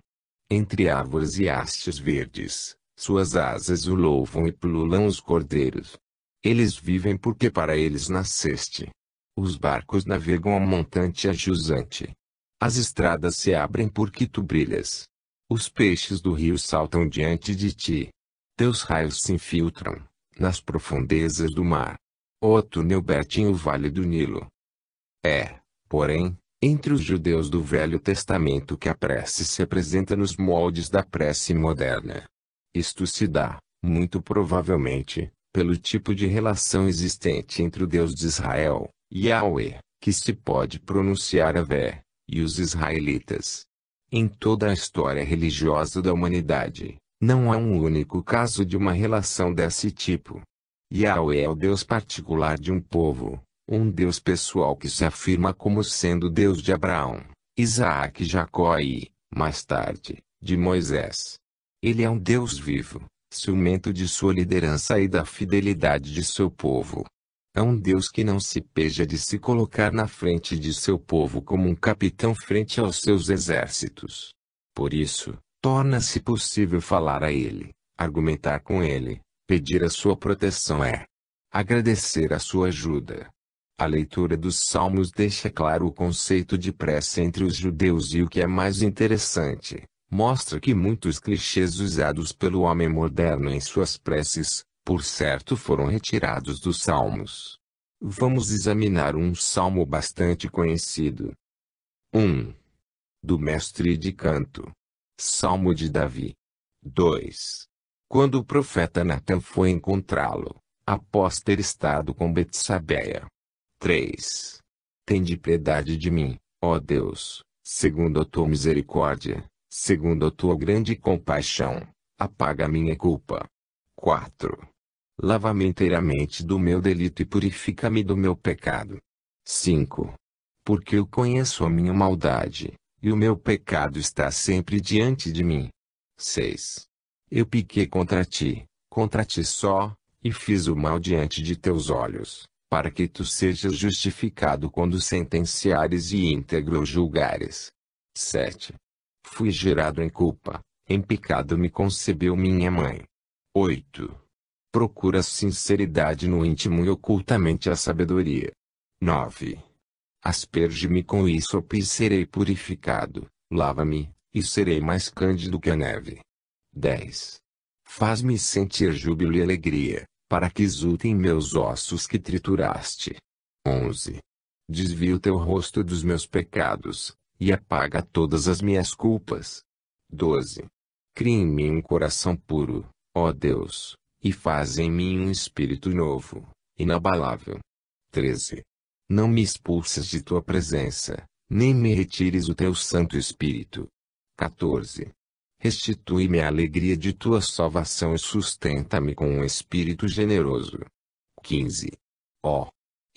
Entre árvores e hastes verdes, suas asas o louvam e pululam os cordeiros. Eles vivem porque para eles nasceste. Os barcos navegam a montante e a jusante. As estradas se abrem porque tu brilhas. Os peixes do rio saltam diante de ti. Teus raios se infiltram nas profundezas do mar. Ó túnel Betim, o vale do Nilo. É, porém, entre os judeus do Velho Testamento que a prece se apresenta nos moldes da prece moderna. Isto se dá, muito provavelmente, pelo tipo de relação existente entre o Deus de Israel, Yahweh, que se pode pronunciar Avé, e os israelitas. Em toda a história religiosa da humanidade, não há um único caso de uma relação desse tipo. Yahweh é o Deus particular de um povo, um Deus pessoal que se afirma como sendo Deus de Abraão, Isaac e Jacó e, mais tarde, de Moisés. Ele é um Deus vivo, ciumento de sua liderança e da fidelidade de seu povo. É um Deus que não se peja de se colocar na frente de seu povo como um capitão frente aos seus exércitos. Por isso, torna-se possível falar a ele, argumentar com ele, pedir a sua proteção agradecer a sua ajuda. A leitura dos Salmos deixa claro o conceito de prece entre os judeus e o que é mais interessante, mostra que muitos clichês usados pelo homem moderno em suas preces, por certo foram retirados dos Salmos. Vamos examinar um salmo bastante conhecido. 1. Do mestre de canto. Salmo de Davi. 2. Quando o profeta Natã foi encontrá-lo, após ter estado com Betsabeia. 3. Tende piedade de mim, ó Deus, segundo a tua misericórdia, segundo a tua grande compaixão, apaga a minha culpa. 4. Lava-me inteiramente do meu delito e purifica-me do meu pecado. 5. Porque eu conheço a minha maldade, e o meu pecado está sempre diante de mim. 6. Eu pequei contra ti só, e fiz o mal diante de teus olhos, para que tu sejas justificado quando sentenciares e íntegro julgares. 7. Fui gerado em culpa, em pecado me concebeu minha mãe. 8. Procura sinceridade no íntimo e ocultamente a sabedoria. 9. Asperge-me com hisopo e serei purificado, lava-me, e serei mais cândido que a neve. 10. Faz-me sentir júbilo e alegria, para que exultem meus ossos que trituraste. 11. Desvia o teu rosto dos meus pecados, e apaga todas as minhas culpas. 12. Cria em mim um coração puro, ó Deus, e faz em mim um espírito novo, inabalável. 13. Não me expulses de tua presença, nem me retires o teu Santo Espírito. 14. Restitui-me a alegria de tua salvação e sustenta-me com um espírito generoso. 15. Ó,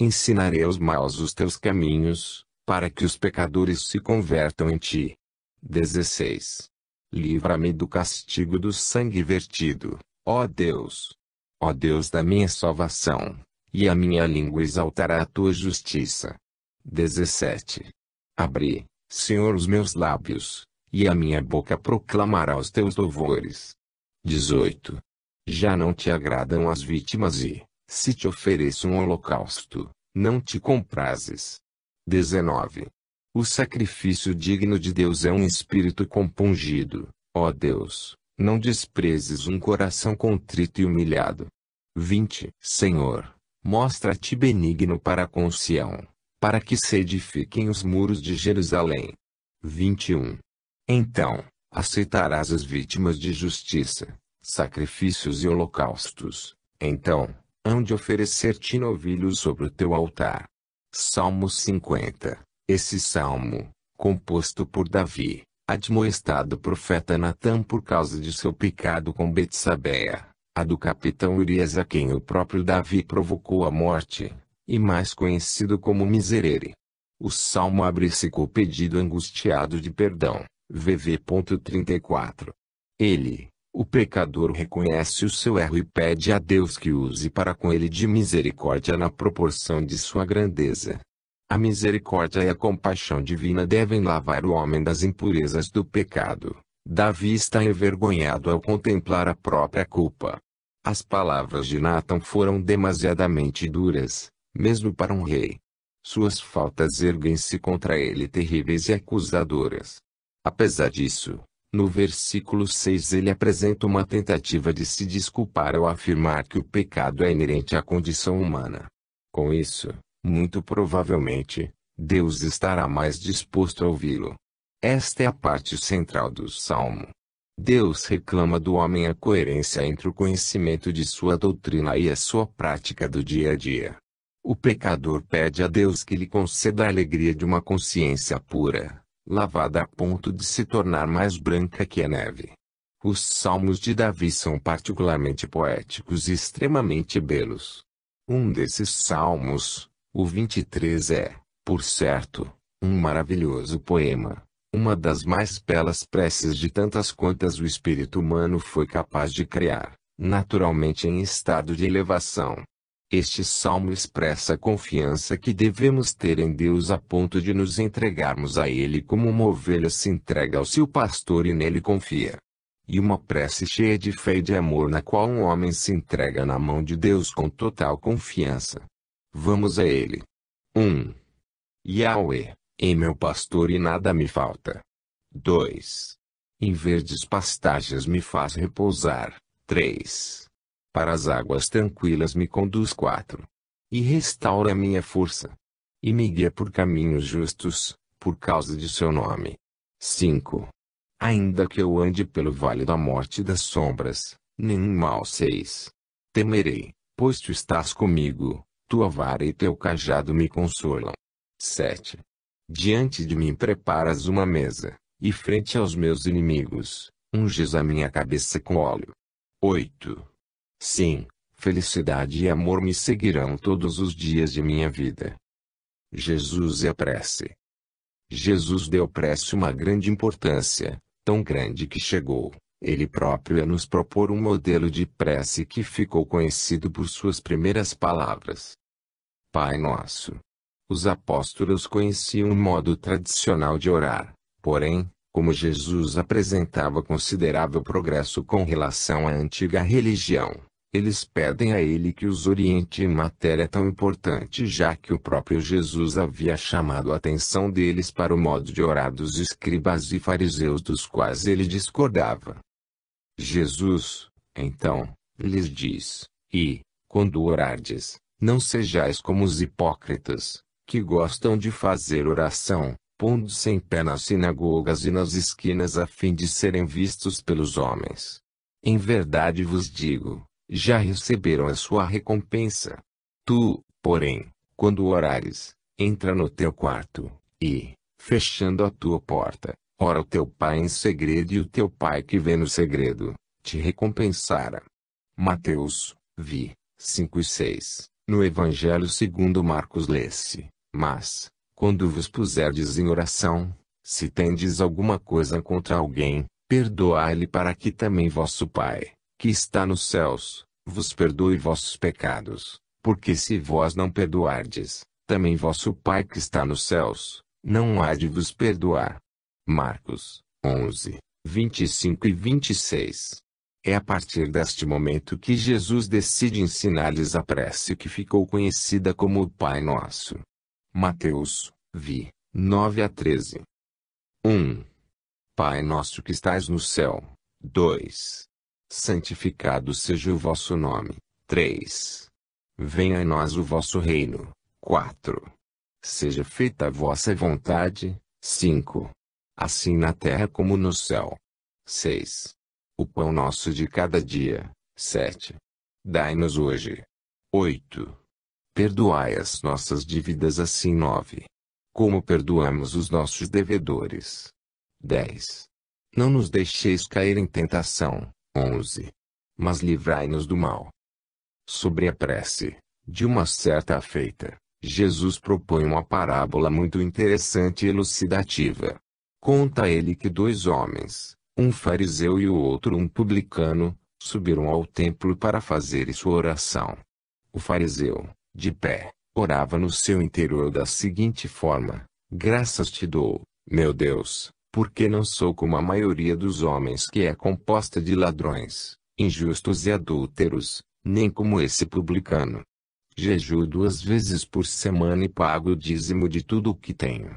ensinarei aos maus os teus caminhos, para que os pecadores se convertam em ti. 16. Livra-me do castigo do sangue vertido, ó Deus. Ó Deus da minha salvação, e a minha língua exaltará a tua justiça. 17. Abri, Senhor, os meus lábios, e a minha boca proclamará os teus louvores. 18. Já não te agradam as vítimas e, se te ofereço um holocausto, não te comprazes. 19. O sacrifício digno de Deus é um espírito compungido, ó Deus, não desprezes um coração contrito e humilhado. 20. Senhor, mostra-te benigno para com Sião, para que se edifiquem os muros de Jerusalém. 21. Então, aceitarás as vítimas de justiça, sacrifícios e holocaustos. Então, hão de oferecer-te novilhos sobre o teu altar. Salmo 50. Esse salmo, composto por Davi, admoestado o profeta Natã por causa de seu pecado com Betsabeia, a do capitão Urias a quem o próprio Davi provocou a morte, e mais conhecido como Miserere. O salmo abre-se com o pedido angustiado de perdão. VV. 34. Ele, o pecador, reconhece o seu erro e pede a Deus que use para com ele de misericórdia na proporção de sua grandeza. A misericórdia e a compaixão divina devem lavar o homem das impurezas do pecado. Davi está envergonhado ao contemplar a própria culpa. As palavras de Natã foram demasiadamente duras, mesmo para um rei. Suas faltas erguem-se contra ele terríveis e acusadoras. Apesar disso, no versículo 6 ele apresenta uma tentativa de se desculpar ao afirmar que o pecado é inerente à condição humana. Com isso, muito provavelmente, Deus estará mais disposto a ouvi-lo. Esta é a parte central do Salmo. Deus reclama do homem a coerência entre o conhecimento de sua doutrina e a sua prática do dia a dia. O pecador pede a Deus que lhe conceda a alegria de uma consciência pura, lavada a ponto de se tornar mais branca que a neve. Os salmos de Davi são particularmente poéticos e extremamente belos. Um desses salmos, o 23, é, por certo, um maravilhoso poema, uma das mais belas preces de tantas quantas o espírito humano foi capaz de criar, naturalmente em estado de elevação. Este salmo expressa a confiança que devemos ter em Deus a ponto de nos entregarmos a Ele como uma ovelha se entrega ao seu pastor e nele confia. E uma prece cheia de fé e de amor na qual um homem se entrega na mão de Deus com total confiança. Vamos a ele. 1. Yahweh, é meu pastor e nada me falta. 2. Em verdes pastagens me faz repousar. 3. Para as águas tranquilas me conduz. 4. E restaura minha força. E me guia por caminhos justos, por causa de seu nome. 5. Ainda que eu ande pelo vale da morte e das sombras, nenhum mal. 6. Temerei, pois tu estás comigo, tua vara e teu cajado me consolam. 7. Diante de mim preparas uma mesa, e frente aos meus inimigos, unges a minha cabeça com óleo. 8. Sim, felicidade e amor me seguirão todos os dias de minha vida. Jesus e a prece. Jesus deu à prece uma grande importância, tão grande que chegou, ele próprio, a nos propor um modelo de prece que ficou conhecido por suas primeiras palavras. Pai Nosso. Os apóstolos conheciam o modo tradicional de orar, porém, como Jesus apresentava considerável progresso com relação à antiga religião, eles pedem a ele que os oriente em matéria tão importante, já que o próprio Jesus havia chamado a atenção deles para o modo de orar dos escribas e fariseus, dos quais ele discordava. Jesus, então, lhes diz: E, quando orardes, não sejais como os hipócritas, que gostam de fazer oração, pondo-se em pé nas sinagogas e nas esquinas a fim de serem vistos pelos homens. Em verdade vos digo, já receberam a sua recompensa. Tu, porém, quando orares, entra no teu quarto, e, fechando a tua porta, ora ao teu pai em segredo, e o teu pai que vê no segredo, te recompensará. Mateus, 5 e 6. No Evangelho segundo Marcos lê-se: Mas, quando vos puserdes em oração, se tendes alguma coisa contra alguém, perdoai-lhe, para que também vosso Pai, que está nos céus, vos perdoe vossos pecados, porque se vós não perdoardes, também vosso Pai que está nos céus, não há de vos perdoar. Marcos 11, 25 e 26. É a partir deste momento que Jesus decide ensinar-lhes a prece que ficou conhecida como o Pai Nosso. Mateus, 9 a 13. 1. Pai nosso que estais no céu. 2. Santificado seja o vosso nome. 3. Venha a nós o vosso reino. 4. Seja feita a vossa vontade. 5. Assim na terra como no céu. 6. O pão nosso de cada dia. 7. Dai-nos hoje. 8. Perdoai as nossas dívidas, assim. 9. Como perdoamos os nossos devedores. 10. Não nos deixeis cair em tentação. 11. Mas livrai-nos do mal. Sobre a prece, de uma certa feita, Jesus propõe uma parábola muito interessante e elucidativa. Conta ele que dois homens, um fariseu e o outro um publicano, subiram ao templo para fazer sua oração. O fariseu, de pé, orava no seu interior da seguinte forma: Graças te dou, meu Deus, porque não sou como a maioria dos homens, que é composta de ladrões, injustos e adúlteros, nem como esse publicano. Jejuo 2 vezes por semana e pago o dízimo de tudo o que tenho.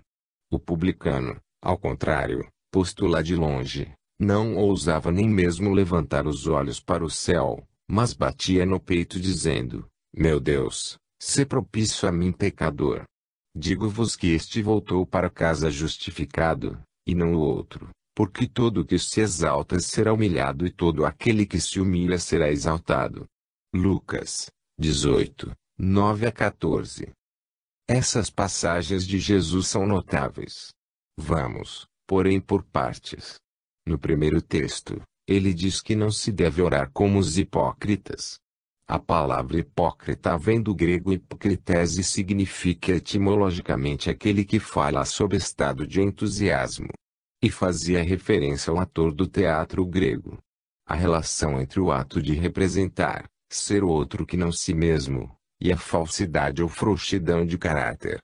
O publicano, ao contrário, posto lá de longe, não ousava nem mesmo levantar os olhos para o céu, mas batia no peito dizendo: Meu Deus, sê propício a mim, pecador. Digo-vos que este voltou para casa justificado, e não o outro, porque todo o que se exalta será humilhado, e todo aquele que se humilha será exaltado. Lucas 18, 9 a 14. Essas passagens de Jesus são notáveis. Vamos, porém, por partes. No primeiro texto, ele diz que não se deve orar como os hipócritas. A palavra hipócrita vem do grego hipokrites e significa etimologicamente aquele que fala sob estado de entusiasmo. E fazia referência ao ator do teatro grego. A relação entre o ato de representar, ser outro que não si mesmo, e a falsidade ou frouxidão de caráter.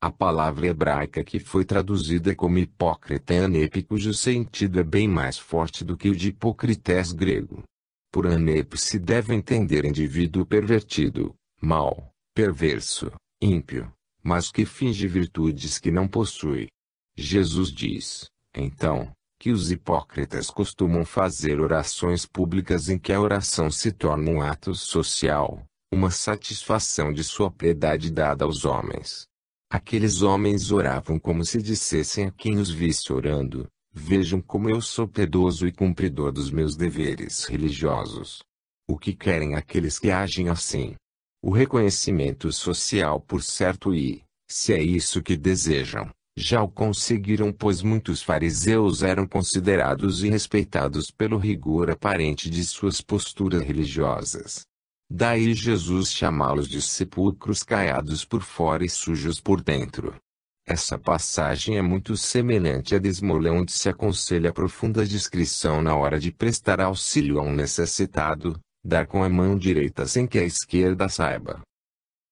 A palavra hebraica que foi traduzida como hipócrita é anepe, cujo sentido é bem mais forte do que o de hipocrites grego. Por anepe se deve entender indivíduo pervertido, mau, perverso, ímpio, mas que finge virtudes que não possui. Jesus diz, então, que os hipócritas costumam fazer orações públicas em que a oração se torna um ato social, uma satisfação de sua piedade dada aos homens. Aqueles homens oravam como se dissessem a quem os visse orando: vejam como eu sou piedoso e cumpridor dos meus deveres religiosos. O que querem aqueles que agem assim? O reconhecimento social por certo e, se é isso que desejam, já o conseguiram, pois muitos fariseus eram considerados e respeitados pelo rigor aparente de suas posturas religiosas. Daí Jesus chamá-los de sepulcros caiados por fora e sujos por dentro. Essa passagem é muito semelhante à de esmola, onde se aconselha profunda discrição na hora de prestar auxílio a um necessitado, dar com a mão direita sem que a esquerda saiba.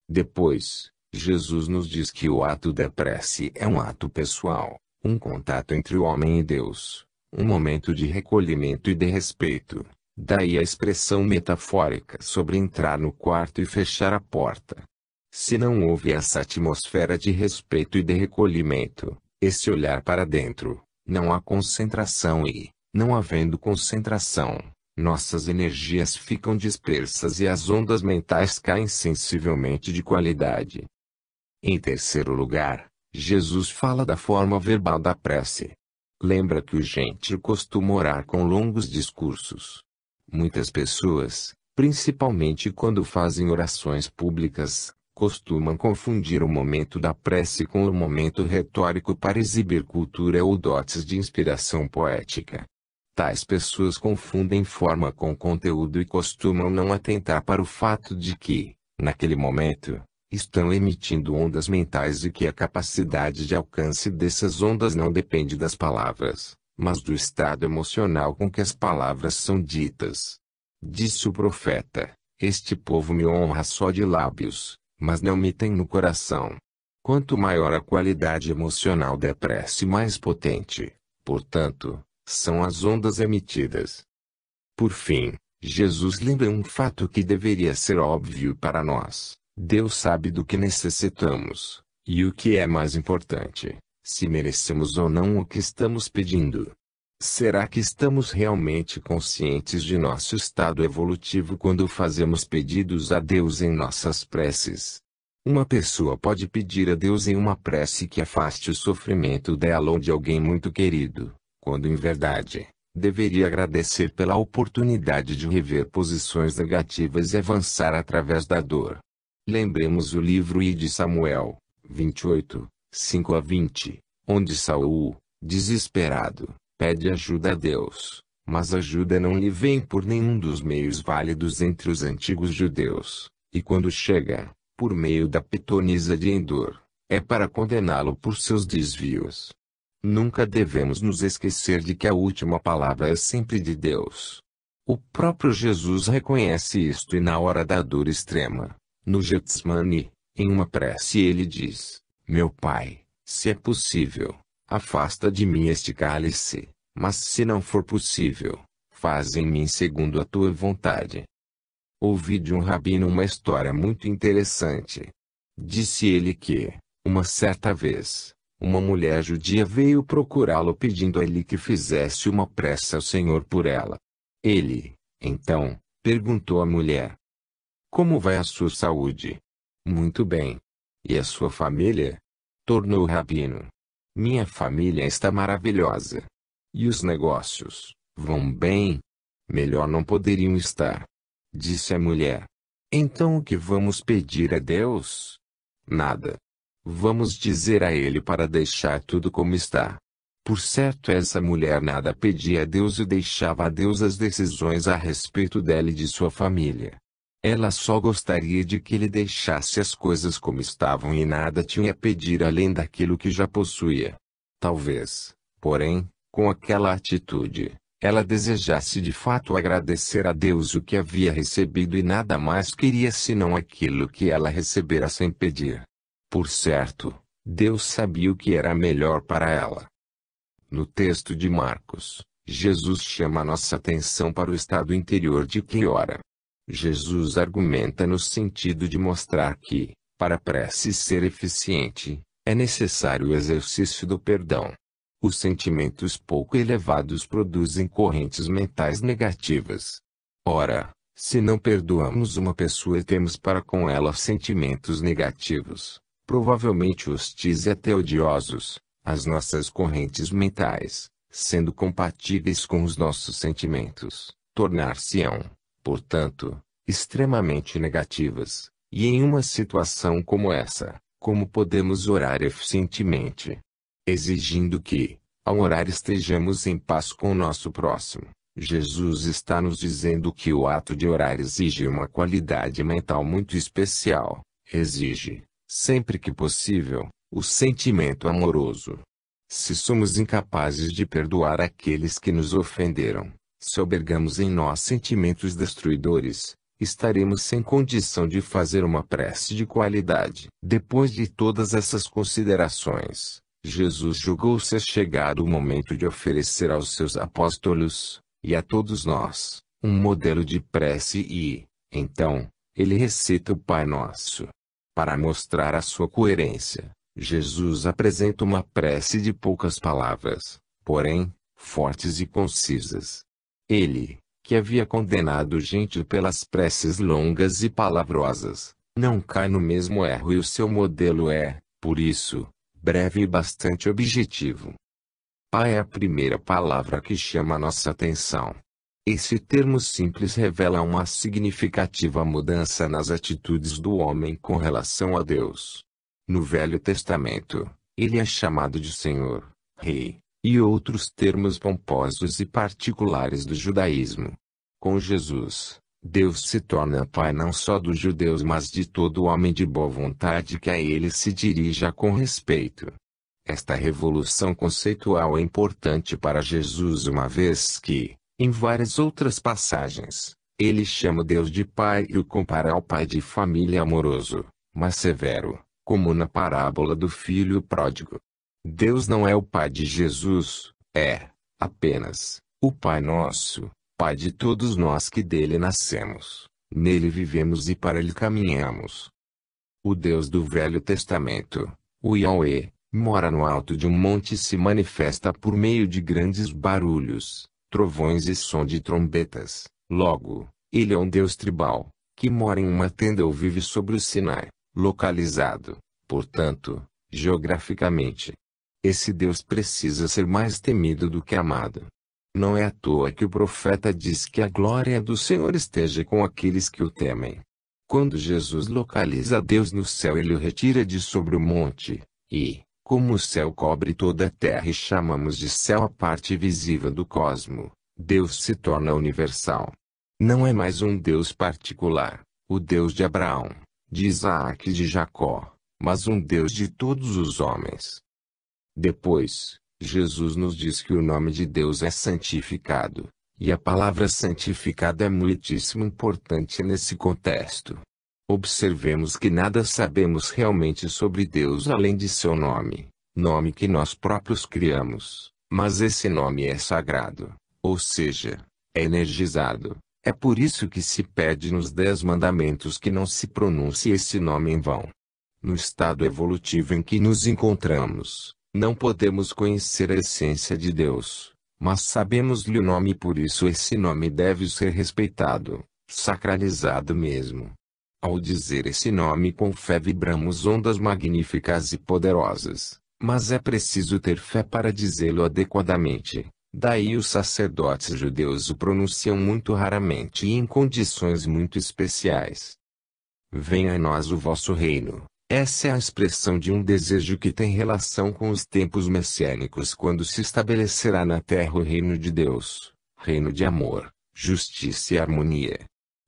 Depois, Jesus nos diz que o ato da prece é um ato pessoal, um contato entre o homem e Deus, um momento de recolhimento e de respeito. Daí a expressão metafórica sobre entrar no quarto e fechar a porta. Se não houve essa atmosfera de respeito e de recolhimento, esse olhar para dentro, não há concentração e, não havendo concentração, nossas energias ficam dispersas e as ondas mentais caem sensivelmente de qualidade. Em terceiro lugar, Jesus fala da forma verbal da prece. Lembra que o gentil costuma orar com longos discursos. Muitas pessoas, principalmente quando fazem orações públicas, costumam confundir o momento da prece com o momento retórico para exibir cultura ou dotes de inspiração poética. Tais pessoas confundem forma com conteúdo e costumam não atentar para o fato de que, naquele momento, estão emitindo ondas mentais e que a capacidade de alcance dessas ondas não depende das palavras, mas do estado emocional com que as palavras são ditas. Disse o profeta: este povo me honra só de lábios, mas não me tem no coração. Quanto maior a qualidade emocional da prece, mais potente, portanto, são as ondas emitidas. Por fim, Jesus lembra um fato que deveria ser óbvio para nós: Deus sabe do que necessitamos, e o que é mais importante, se merecemos ou não o que estamos pedindo. Será que estamos realmente conscientes de nosso estado evolutivo quando fazemos pedidos a Deus em nossas preces? Uma pessoa pode pedir a Deus em uma prece que afaste o sofrimento dela ou de alguém muito querido, quando em verdade, deveria agradecer pela oportunidade de rever posições negativas e avançar através da dor. Lembremos o livro de Samuel, 28, 5-20, onde Saul, desesperado, pede ajuda a Deus, mas a ajuda não lhe vem por nenhum dos meios válidos entre os antigos judeus, e quando chega, por meio da pitonisa de Endor, é para condená-lo por seus desvios. Nunca devemos nos esquecer de que a última palavra é sempre de Deus. O próprio Jesus reconhece isto e na hora da dor extrema, no Getsemane, em uma prece ele diz: meu Pai, se é possível, afasta de mim este cálice, mas se não for possível, faz em mim segundo a tua vontade. Ouvi de um rabino uma história muito interessante. Disse ele que, uma certa vez, uma mulher judia veio procurá-lo pedindo a ele que fizesse uma prece ao Senhor por ela. Ele, então, perguntou à mulher: como vai a sua saúde? Muito bem. E a sua família? Tornou o rabino. Minha família está maravilhosa. E os negócios, vão bem? Melhor não poderiam estar. Disse a mulher. Então o que vamos pedir a Deus? Nada. Vamos dizer a ele para deixar tudo como está. Por certo, essa mulher nada pedia a Deus e deixava a Deus as decisões a respeito dela e de sua família. Ela só gostaria de que ele deixasse as coisas como estavam e nada tinha a pedir além daquilo que já possuía. Talvez, porém, com aquela atitude, ela desejasse de fato agradecer a Deus o que havia recebido e nada mais queria senão aquilo que ela recebera sem pedir. Por certo, Deus sabia o que era melhor para ela. No texto de Marcos, Jesus chama nossa atenção para o estado interior de quem ora. Jesus argumenta no sentido de mostrar que, para a prece ser eficiente, é necessário o exercício do perdão. Os sentimentos pouco elevados produzem correntes mentais negativas. Ora, se não perdoamos uma pessoa e temos para com ela sentimentos negativos, provavelmente hostis e até odiosos, as nossas correntes mentais, sendo compatíveis com os nossos sentimentos, tornar-se-ão, portanto, extremamente negativas. E em uma situação como essa, como podemos orar eficientemente? Exigindo que, ao orar, estejamos em paz com o nosso próximo. Jesus está nos dizendo que o ato de orar exige uma qualidade mental muito especial. Exige, sempre que possível, o sentimento amoroso. Se somos incapazes de perdoar aqueles que nos ofenderam, se albergamos em nós sentimentos destruidores, estaremos sem condição de fazer uma prece de qualidade. Depois de todas essas considerações, Jesus julgou ser chegado o momento de oferecer aos seus apóstolos, e a todos nós, um modelo de prece e, então, ele recita o Pai Nosso. Para mostrar a sua coerência, Jesus apresenta uma prece de poucas palavras, porém, fortes e concisas. Ele, que havia condenado gente pelas preces longas e palavrosas, não cai no mesmo erro e o seu modelo é, por isso, breve e bastante objetivo. Pai é a primeira palavra que chama nossa atenção. Esse termo simples revela uma significativa mudança nas atitudes do homem com relação a Deus. No Velho Testamento, ele é chamado de Senhor, Rei, e outros termos pomposos e particulares do judaísmo. Com Jesus, Deus se torna Pai não só dos judeus mas de todo homem de boa vontade que a ele se dirija com respeito. Esta revolução conceitual é importante para Jesus uma vez que, em várias outras passagens, ele chama Deus de Pai e o compara ao pai de família amoroso, mas severo, como na parábola do filho pródigo. Deus não é o Pai de Jesus, é, apenas, o Pai nosso, Pai de todos nós que dele nascemos, nele vivemos e para ele caminhamos. O Deus do Velho Testamento, o Yahweh, mora no alto de um monte e se manifesta por meio de grandes barulhos, trovões e som de trombetas. Logo, ele é um Deus tribal, que mora em uma tenda ou vive sobre o Sinai, localizado, portanto, geograficamente. Esse Deus precisa ser mais temido do que amado. Não é à toa que o profeta diz que a glória do Senhor esteja com aqueles que o temem. Quando Jesus localiza Deus no céu, ele o retira de sobre o monte, e, como o céu cobre toda a terra e chamamos de céu a parte visível do cosmo, Deus se torna universal. Não é mais um Deus particular, o Deus de Abraão, de Isaac e de Jacó, mas um Deus de todos os homens. Depois, Jesus nos diz que o nome de Deus é santificado, e a palavra santificado é muitíssimo importante nesse contexto. Observemos que nada sabemos realmente sobre Deus além de seu nome, nome que nós próprios criamos, mas esse nome é sagrado, ou seja, é energizado. É por isso que se pede nos 10 mandamentos que não se pronuncie esse nome em vão. No estado evolutivo em que nos encontramos, não podemos conhecer a essência de Deus, mas sabemos-lhe o nome e por isso esse nome deve ser respeitado, sacralizado mesmo. Ao dizer esse nome com fé vibramos ondas magníficas e poderosas, mas é preciso ter fé para dizê-lo adequadamente. Daí os sacerdotes judeus o pronunciam muito raramente e em condições muito especiais. Venha a nós o vosso reino. Essa é a expressão de um desejo que tem relação com os tempos messiânicos quando se estabelecerá na terra o reino de Deus, reino de amor, justiça e harmonia.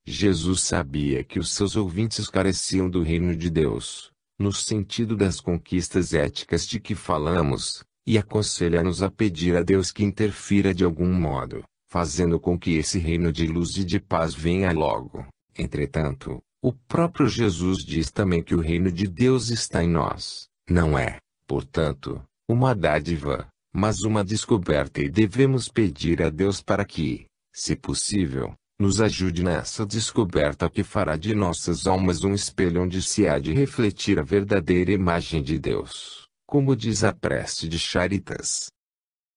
Jesus sabia que os seus ouvintes careciam do reino de Deus, no sentido das conquistas éticas de que falamos, e aconselha-nos a pedir a Deus que interfira de algum modo, fazendo com que esse reino de luz e de paz venha logo. Entretanto, o próprio Jesus diz também que o reino de Deus está em nós. Não é, portanto, uma dádiva, mas uma descoberta e devemos pedir a Deus para que, se possível, nos ajude nessa descoberta que fará de nossas almas um espelho onde se há de refletir a verdadeira imagem de Deus, como diz a prece de Charitas.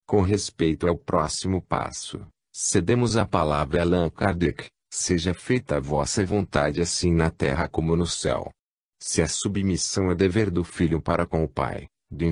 Com respeito ao próximo passo, cedemos a palavra a Allan Kardec. Seja feita a vossa vontade assim na terra como no céu. Se a submissão é dever do filho para com o pai, do